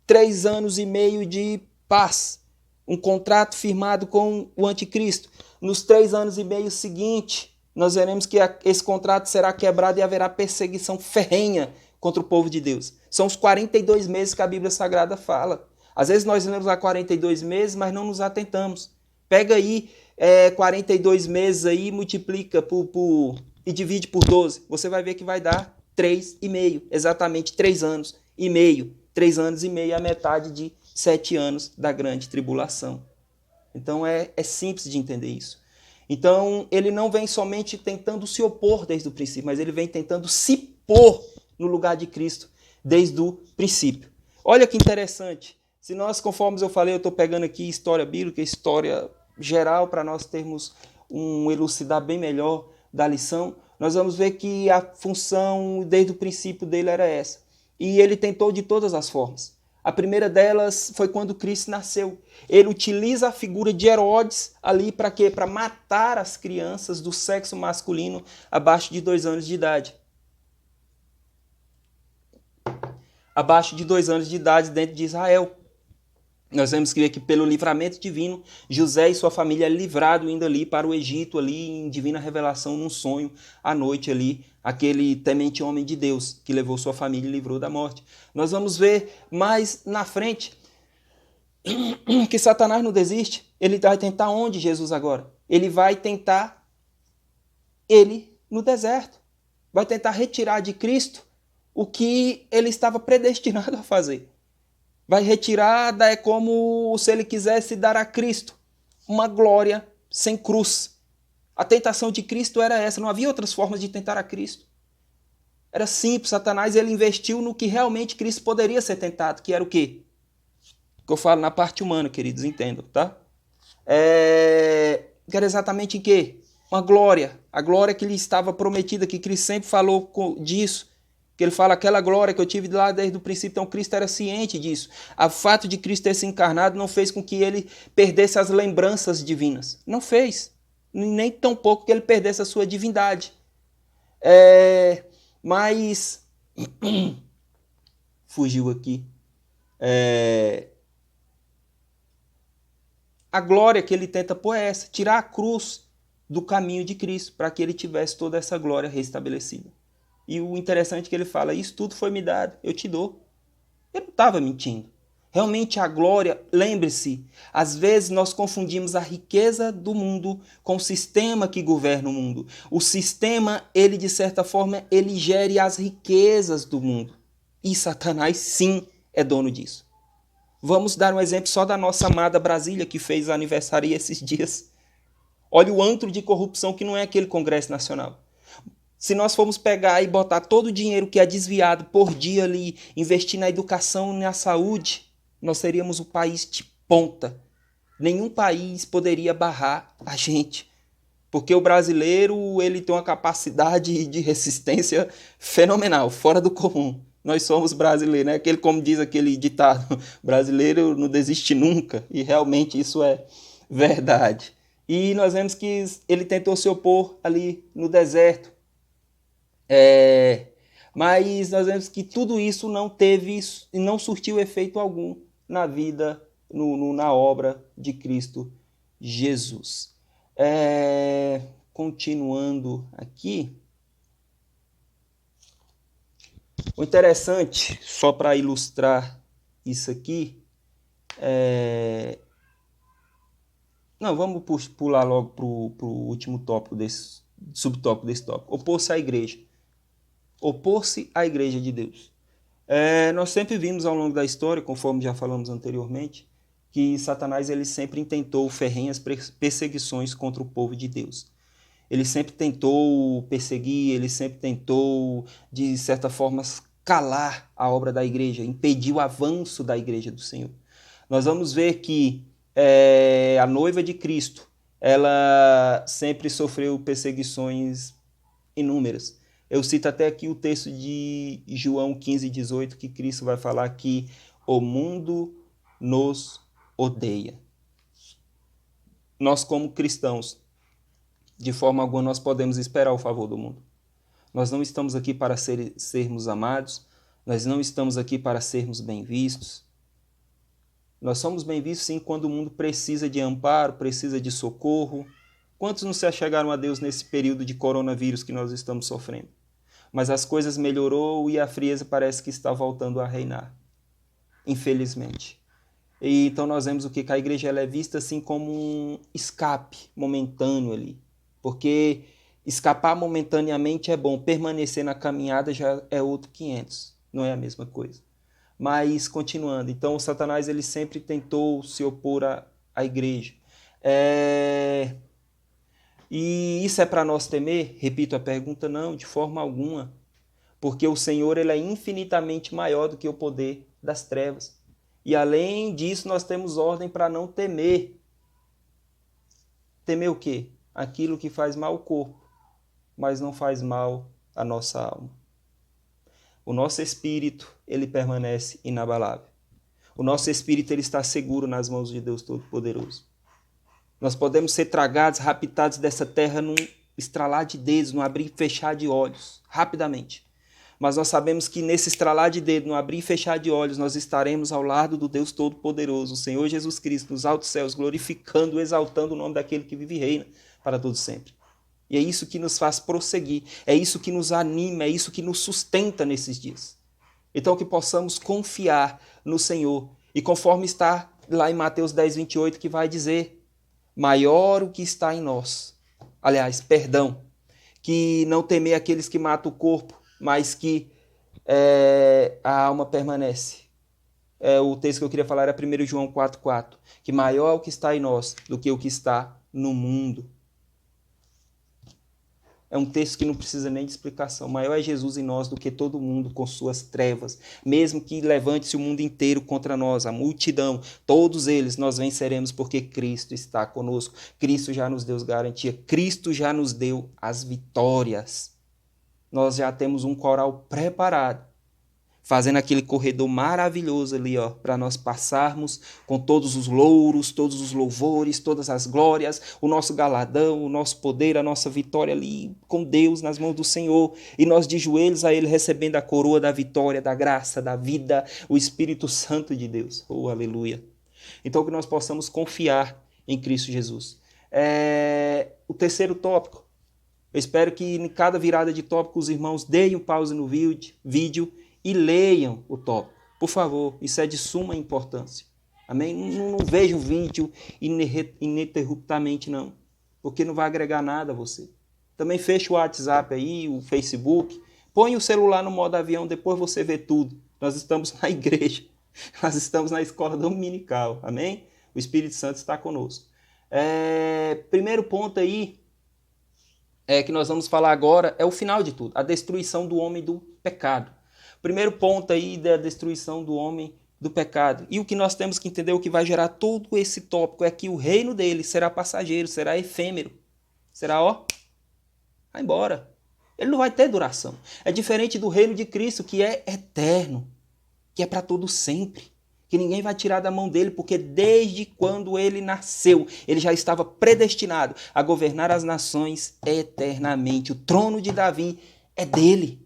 3 anos e meio de paz, um contrato firmado com o anticristo. Nos 3 anos e meio seguintes, nós veremos que esse contrato será quebrado e haverá perseguição ferrenha contra o povo de Deus. São os 42 meses que a Bíblia Sagrada fala. Às vezes nós lemos há 42 meses, mas não nos atentamos. Pega aí 42 meses aí, multiplica e divide por 12. Você vai ver que vai dar 3,5, exatamente 3 anos e meio. 3 anos e meio, a metade de 7 anos da grande tribulação. Então é simples de entender isso. Então ele não vem somente tentando se opor desde o princípio, mas ele vem tentando se pôr no lugar de Cristo desde o princípio. Olha que interessante. Se nós, conforme eu falei, eu estou pegando aqui história bíblica, história geral, para nós termos um elucidar bem melhor da lição, nós vamos ver que a função desde o princípio dele era essa. E ele tentou de todas as formas. A primeira delas foi quando Cristo nasceu. Ele utiliza a figura de Herodes ali para quê? Para matar as crianças do sexo masculino abaixo de 2 anos de idade. Abaixo de 2 anos de idade dentro de Israel. Nós vemos que pelo livramento divino, José e sua família é livrado indo ali para o Egito, ali em divina revelação, num sonho, à noite ali, aquele temente homem de Deus que levou sua família e livrou da morte. Nós vamos ver mais na frente que Satanás não desiste. Ele vai tentar onde Jesus agora? Ele vai tentar ele no deserto. Vai tentar retirar de Cristo o que ele estava predestinado a fazer. Vai retirar, é como se ele quisesse dar a Cristo uma glória sem cruz. A tentação de Cristo era essa, não havia outras formas de tentar a Cristo. Era simples, Satanás ele investiu no que realmente Cristo poderia ser tentado, que era o quê? Que eu falo na parte humana, queridos, entendam, tá? Que era exatamente em quê? Uma glória, a glória que lhe estava prometida, que Cristo sempre falou disso, que ele fala, aquela glória que eu tive lá desde o princípio, então Cristo era ciente disso. O fato de Cristo ter se encarnado não fez com que ele perdesse as lembranças divinas. Não fez. Nem tão pouco que ele perdesse a sua divindade. Mas fugiu aqui. A glória que ele tenta pôr é essa, tirar a cruz do caminho de Cristo, para que ele tivesse toda essa glória restabelecida. E o interessante é que ele fala, isso tudo foi me dado, eu te dou. Ele não estava mentindo. Realmente a glória, lembre-se, às vezes nós confundimos a riqueza do mundo com o sistema que governa o mundo. O sistema, ele de certa forma, ele gere as riquezas do mundo. E Satanás, sim, é dono disso. Vamos dar um exemplo só da nossa amada Brasília, que fez aniversário esses dias. Olha o antro de corrupção que não é aquele Congresso Nacional. Se nós formos pegar e botar todo o dinheiro que é desviado por dia ali, investir na educação e na saúde, nós seríamos o país de ponta. Nenhum país poderia barrar a gente. Porque o brasileiro ele tem uma capacidade de resistência fenomenal, fora do comum. Nós somos brasileiros, né? Como diz aquele ditado, brasileiro não desiste nunca. E realmente isso é verdade. E nós vemos que ele tentou se opor ali no deserto. Mas nós vemos que tudo isso não teve e não surtiu efeito algum na vida, na obra de Cristo Jesus. Continuando aqui, o interessante, só para ilustrar isso aqui, não, vamos pular logo para o último tópico subtópico desse tópico. Opor-se à igreja. Opor-se à igreja de Deus. Nós sempre vimos ao longo da história, conforme já falamos anteriormente, que Satanás ele sempre intentou ferrenhas perseguições contra o povo de Deus. Ele sempre tentou perseguir, ele sempre tentou, de certa forma, calar a obra da igreja, impedir o avanço da igreja do Senhor. Nós vamos ver que a noiva de Cristo, ela sempre sofreu perseguições inúmeras. Eu cito até aqui o texto de João 15:18, que Cristo vai falar que o mundo nos odeia. Nós, como cristãos, de forma alguma nós podemos esperar o favor do mundo. Nós não estamos aqui para sermos amados, nós não estamos aqui para sermos bem vistos. Nós somos bem vistos sim quando o mundo precisa de amparo, precisa de socorro. Quantos não se achegaram a Deus nesse período de coronavírus que nós estamos sofrendo? Mas as coisas melhorou e a frieza parece que está voltando a reinar, infelizmente. E então nós vemos o que a igreja ela é vista assim como um escape momentâneo ali, porque escapar momentaneamente é bom, permanecer na caminhada já é outro 500, não é a mesma coisa. Mas continuando, então o Satanás ele sempre tentou se opor à igreja. E isso é para nós temer? Repito a pergunta, não, de forma alguma. Porque o Senhor ele é infinitamente maior do que o poder das trevas. E além disso, nós temos ordem para não temer. Temer o quê? Aquilo que faz mal ao corpo, mas não faz mal à nossa alma. O nosso espírito, ele permanece inabalável. O nosso espírito, ele está seguro nas mãos de Deus Todo-Poderoso. Nós podemos ser tragados, raptados dessa terra num estralar de dedos, num abrir e fechar de olhos, rapidamente. Mas nós sabemos que nesse estralar de dedos, no abrir e fechar de olhos, nós estaremos ao lado do Deus Todo-Poderoso, o Senhor Jesus Cristo, nos altos céus, glorificando, exaltando o nome daquele que vive e reina para todo sempre. E é isso que nos faz prosseguir, é isso que nos anima, é isso que nos sustenta nesses dias. Então que possamos confiar no Senhor. E conforme está lá em Mateus 10:28, que vai dizer, maior o que está em nós. Aliás, perdão, que não temer aqueles que matam o corpo, mas que a alma permanece. O texto que eu queria falar era 1 João 4,4, que maior é o que está em nós do que o que está no mundo. É um texto que não precisa nem de explicação. Maior é Jesus em nós do que todo mundo com suas trevas. Mesmo que levante-se o mundo inteiro contra nós, a multidão, todos eles nós venceremos porque Cristo está conosco. Cristo já nos deu garantia. Cristo já nos deu as vitórias. Nós já temos um coral preparado, fazendo aquele corredor maravilhoso ali, para nós passarmos com todos os louros, todos os louvores, todas as glórias, o nosso galardão, o nosso poder, a nossa vitória ali com Deus nas mãos do Senhor. E nós de joelhos a Ele recebendo a coroa da vitória, da graça, da vida, o Espírito Santo de Deus. Oh, aleluia! Então que nós possamos confiar em Cristo Jesus. O terceiro tópico. Eu espero que em cada virada de tópico os irmãos deem um pause no vídeo e leiam o tópico. Por favor, isso é de suma importância. Amém? Não veja o vídeo ininterruptamente, não. Porque não vai agregar nada a você. Também fecha o WhatsApp aí, o Facebook. Põe o celular no modo avião, depois você vê tudo. Nós estamos na igreja. Nós estamos na escola dominical. Amém? O Espírito Santo está conosco. Primeiro ponto aí, que nós vamos falar agora, é o final de tudo. A destruição do homem do pecado. Primeiro ponto aí da destruição do homem do pecado. E o que nós temos que entender, o que vai gerar todo esse tópico, é que o reino dele será passageiro, será efêmero. Será, vai embora. Ele não vai ter duração. É diferente do reino de Cristo, que é eterno, que é para todo sempre, que ninguém vai tirar da mão dele, porque desde quando ele nasceu, ele já estava predestinado a governar as nações eternamente. O trono de Davi é dele.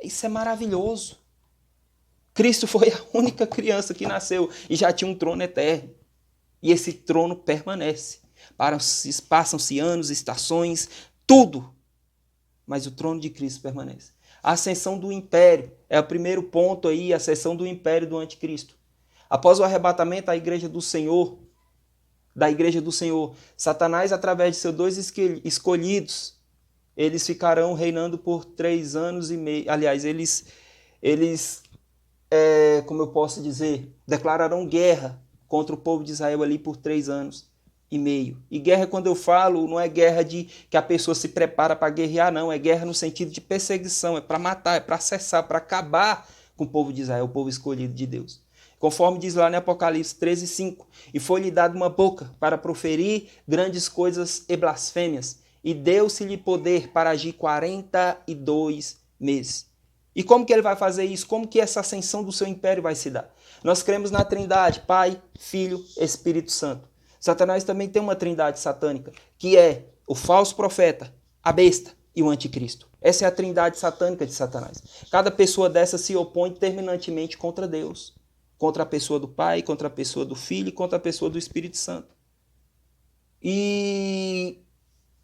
Isso é maravilhoso. Cristo foi a única criança que nasceu e já tinha um trono eterno. E esse trono permanece. Passam-se anos, estações, tudo. Mas o trono de Cristo permanece. A ascensão do império é o primeiro ponto aí, a ascensão do império do anticristo. Após o arrebatamento da igreja do Senhor, Satanás, através de seus 2 escolhidos, eles ficarão reinando por 3 anos e meio. Aliás, eles como eu posso dizer, declararão guerra contra o povo de Israel ali por 3 anos e meio. E guerra, quando eu falo, não é guerra de que a pessoa se prepara para guerrear, não. É guerra no sentido de perseguição, é para matar, é para cessar, para acabar com o povo de Israel, o povo escolhido de Deus. Conforme diz lá no Apocalipse 13:5, e foi-lhe dada uma boca para proferir grandes coisas e blasfêmias, e deu-se-lhe poder para agir 42 meses. E como que ele vai fazer isso? Como que essa ascensão do seu império vai se dar? Nós cremos na Trindade, Pai, Filho, Espírito Santo. Satanás também tem uma trindade satânica, que é o falso profeta, a besta e o anticristo. Essa é a trindade satânica de Satanás. Cada pessoa dessa se opõe terminantemente contra Deus. Contra a pessoa do Pai, contra a pessoa do Filho e contra a pessoa do Espírito Santo. E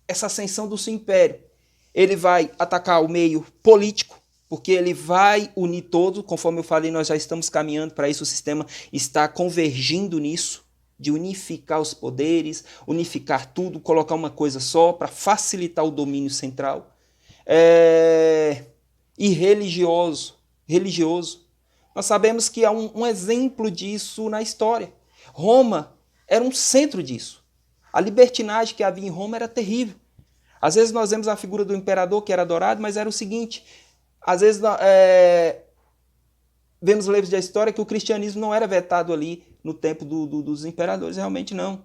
essa ascensão do seu império, ele vai atacar o meio político, porque ele vai unir todos, conforme eu falei, nós já estamos caminhando para isso, o sistema está convergindo nisso, de unificar os poderes, unificar tudo, colocar uma coisa só para facilitar o domínio central. E religioso. Nós sabemos que há um exemplo disso na história. Roma era um centro disso. A libertinagem que havia em Roma era terrível. Às vezes nós vemos a figura do imperador que era adorado, mas era o seguinte, às vezes vemos livros da história que o cristianismo não era vetado ali no tempo dos imperadores, realmente não.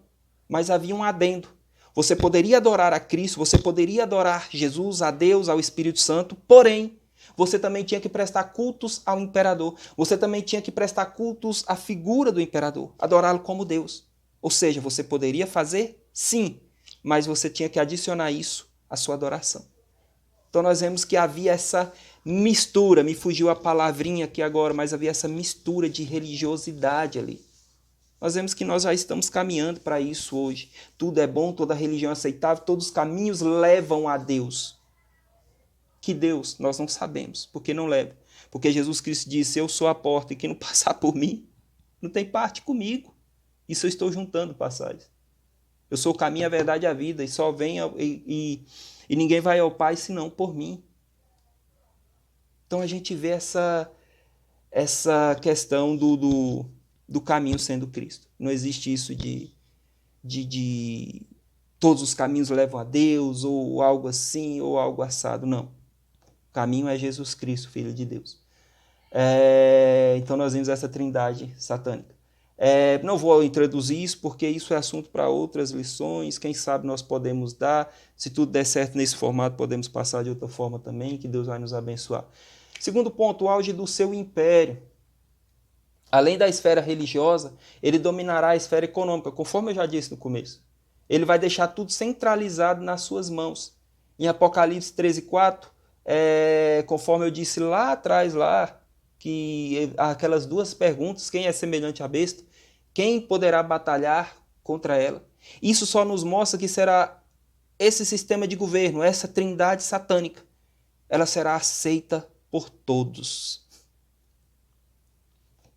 Mas havia um adendo. Você poderia adorar a Cristo, você poderia adorar Jesus, a Deus, ao Espírito Santo, porém, você também tinha que prestar cultos ao imperador. Você também tinha que prestar cultos à figura do imperador, adorá-lo como Deus. Ou seja, você poderia fazer, sim, mas você tinha que adicionar isso à sua adoração. Então nós vemos que havia essa mistura, me fugiu a palavrinha aqui agora, mas havia essa mistura de religiosidade ali. Nós vemos que nós já estamos caminhando para isso hoje. Tudo é bom, toda religião é aceitável, todos os caminhos levam a Deus. Que Deus? Nós não sabemos, porque não leva. Porque Jesus Cristo disse, eu sou a porta e quem não passar por mim, não tem parte comigo. Isso eu estou juntando passagens. Eu sou o caminho, a verdade e a vida, e só vem E ninguém vai ao Pai senão por mim. Então a gente vê essa questão do caminho sendo Cristo. Não existe isso de todos os caminhos levam a Deus, ou algo assim, ou algo assado. Não. O caminho é Jesus Cristo, Filho de Deus. Então nós vimos essa trindade satânica. Não vou introduzir isso, porque isso é assunto para outras lições. Quem sabe nós podemos dar. Se tudo der certo nesse formato, podemos passar de outra forma também, que Deus vai nos abençoar. Segundo ponto, o auge do seu império. Além da esfera religiosa, ele dominará a esfera econômica, conforme eu já disse no começo. Ele vai deixar tudo centralizado nas suas mãos. Em Apocalipse 13:4, conforme eu disse lá atrás, que aquelas duas perguntas, quem é semelhante à besta, quem poderá batalhar contra ela? Isso só nos mostra que será esse sistema de governo, essa trindade satânica, ela será aceita por todos.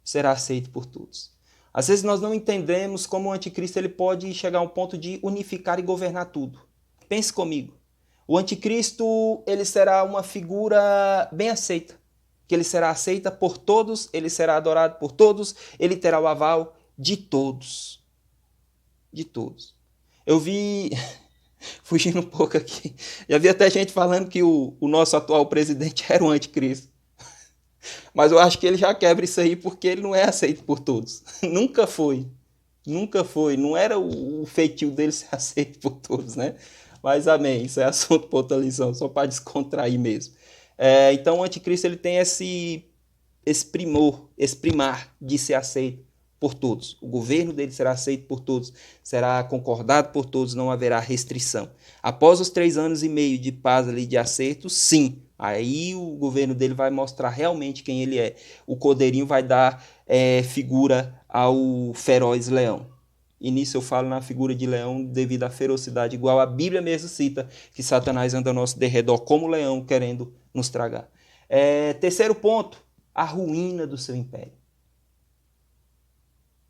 Será aceito por todos. Às vezes nós não entendemos como o anticristo ele pode chegar a um ponto de unificar e governar tudo. Pense comigo. O anticristo ele será uma figura bem aceita, que ele será aceita por todos, ele será adorado por todos, ele terá o aval de todos. De todos. Eu vi, fugindo um pouco aqui, já vi até gente falando que o nosso atual presidente era o anticristo. Mas eu acho que ele já quebra isso aí porque ele não é aceito por todos. Nunca foi. Nunca foi. Não era o feitio dele ser aceito por todos, né? Mas amém. Isso é assunto para outra lição, só para descontrair mesmo. Então o anticristo ele tem esse primor, esse primar de ser aceito por todos. O governo dele será aceito por todos, será concordado por todos, não haverá restrição. Após os 3 anos e meio de paz ali, de acerto, sim, aí o governo dele vai mostrar realmente quem ele é. O cordeirinho vai dar figura ao feroz leão. E nisso eu falo na figura de leão devido à ferocidade, igual a Bíblia mesmo cita, que Satanás anda ao nosso derredor como leão querendo nos tragar. Terceiro ponto, a ruína do seu império.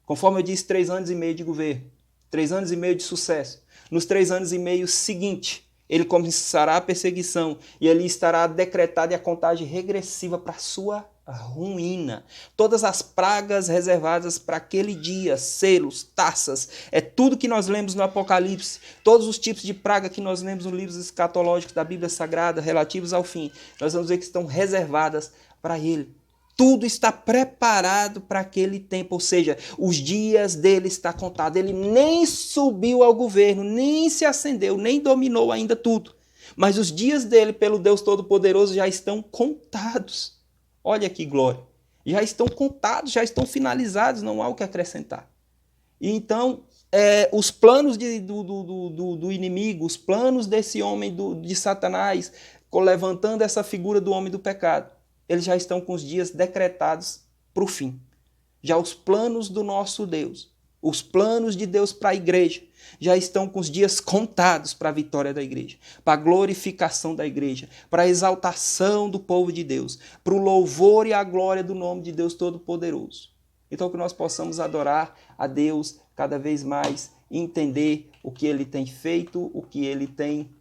Conforme eu disse, 3 anos e meio de governo, 3 anos e meio de sucesso. Nos 3 anos e meio seguintes, ele começará a perseguição e ali estará decretada a contagem regressiva para a sua ruína. Todas as pragas reservadas para aquele dia, selos, taças, é tudo que nós lemos no Apocalipse, todos os tipos de praga que nós lemos nos livros escatológicos da Bíblia Sagrada, relativos ao fim, nós vamos ver que estão reservadas para ele. Tudo está preparado para aquele tempo, ou seja, os dias dele está contado. Ele nem subiu ao governo, nem se ascendeu, nem dominou ainda tudo. Mas os dias dele, pelo Deus Todo-Poderoso, já estão contados. Olha que glória. Já estão contados, já estão finalizados, não há o que acrescentar. E então, os planos do inimigo, os planos desse homem de Satanás, levantando essa figura do homem do pecado, eles já estão com os dias decretados para o fim. Já os planos do nosso Deus, os planos de Deus para a igreja, já estão com os dias contados para a vitória da igreja, para a glorificação da igreja, para a exaltação do povo de Deus, para o louvor e a glória do nome de Deus Todo-Poderoso. Então que nós possamos adorar a Deus cada vez mais e entender o que Ele tem feito, o que Ele tem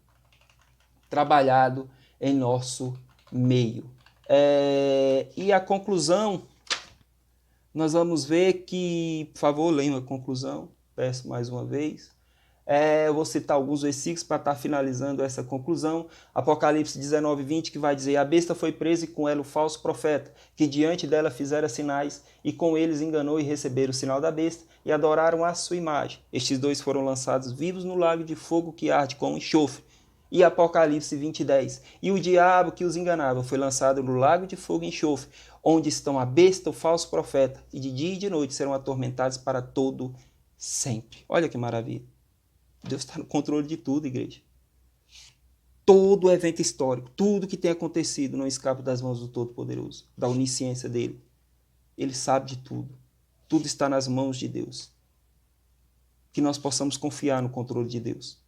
trabalhado em nosso meio. E a conclusão, nós vamos ver que, por favor, leiam a conclusão, peço mais uma vez. Eu vou citar alguns versículos para estar finalizando essa conclusão. Apocalipse 19:20, que vai dizer: a besta foi presa e com ela o falso profeta, que diante dela fizera sinais, e com eles enganou e receberam o sinal da besta, e adoraram a sua imagem. Estes 2 foram lançados vivos no lago de fogo que arde com enxofre. E Apocalipse 20:10. E o diabo que os enganava foi lançado no lago de fogo e enxofre, onde estão a besta, o falso profeta, e de dia e de noite serão atormentados para todo sempre. Olha que maravilha. Deus está no controle de tudo, igreja. Todo evento histórico, tudo que tem acontecido não escapa das mãos do Todo-Poderoso, da onisciência dele. Ele sabe de tudo. Tudo está nas mãos de Deus. Que nós possamos confiar no controle de Deus.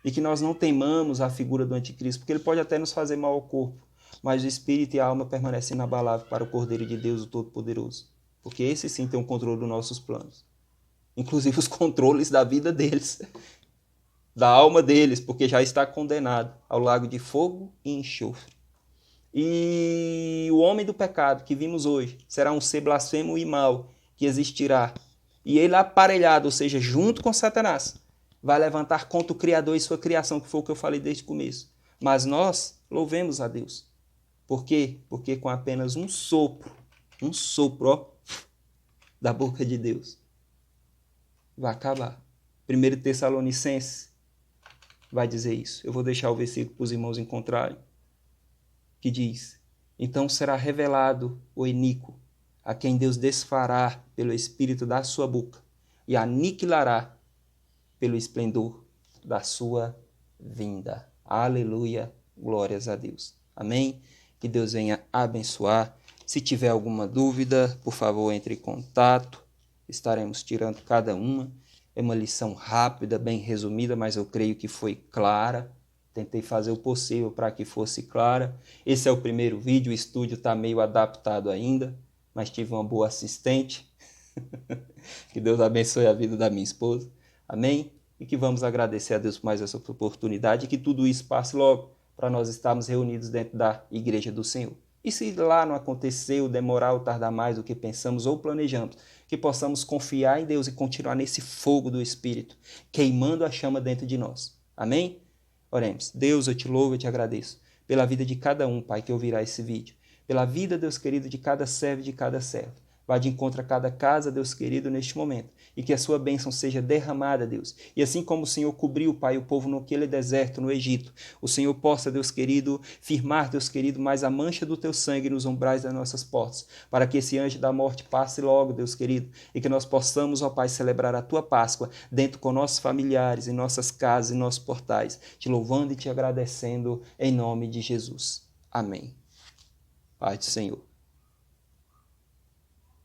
E que nós não temamos a figura do anticristo, porque ele pode até nos fazer mal ao corpo, mas o espírito e a alma permanecem inabaláveis para o Cordeiro de Deus, o Todo-Poderoso. Porque esse sim tem o controle dos nossos planos. Inclusive os controles da vida deles. da alma deles, porque já está condenado ao lago de fogo e enxofre. E o homem do pecado que vimos hoje será um ser blasfemo e mau que existirá. E ele aparelhado, ou seja, junto com Satanás, vai levantar contra o Criador e sua criação, que foi o que eu falei desde o começo. Mas nós louvemos a Deus. Por quê? Porque com apenas um sopro, ó, da boca de Deus, vai acabar. 1 Tessalonicenses vai dizer isso. Eu vou deixar o versículo para os irmãos encontrarem, que diz: então será revelado o iníquo, a quem Deus desfará pelo espírito da sua boca e aniquilará pelo esplendor da sua vinda. Aleluia, glórias a Deus. Amém? Que Deus venha abençoar. Se tiver alguma dúvida, por favor, entre em contato. Estaremos tirando cada uma. É uma lição rápida, bem resumida, mas eu creio que foi clara. Tentei fazer o possível para que fosse clara. Esse é o primeiro vídeo, o estúdio está meio adaptado ainda, mas tive uma boa assistente. Que Deus abençoe a vida da minha esposa. Amém? E que vamos agradecer a Deus por mais essa oportunidade e que tudo isso passe logo para nós estarmos reunidos dentro da igreja do Senhor. E se lá não aconteceu, demorar ou tardar mais do que pensamos ou planejamos, que possamos confiar em Deus e continuar nesse fogo do Espírito, queimando a chama dentro de nós. Amém? Oremos. Deus, eu te louvo e te agradeço pela vida de cada um, Pai, que ouvirá esse vídeo. Pela vida, Deus querido, de cada servo e de cada serva. Vá de encontro a cada casa, Deus querido, neste momento. E que a sua bênção seja derramada, Deus. E assim como o Senhor cobriu, Pai, o povo naquele deserto, no Egito, o Senhor possa, Deus querido, firmar, Deus querido, mais a mancha do teu sangue nos umbrais das nossas portas, para que esse anjo da morte passe logo, Deus querido, e que nós possamos, ó Pai, celebrar a tua Páscoa dentro com nossos familiares, em nossas casas, em nossos portais, te louvando e te agradecendo em nome de Jesus. Amém. Pai do Senhor.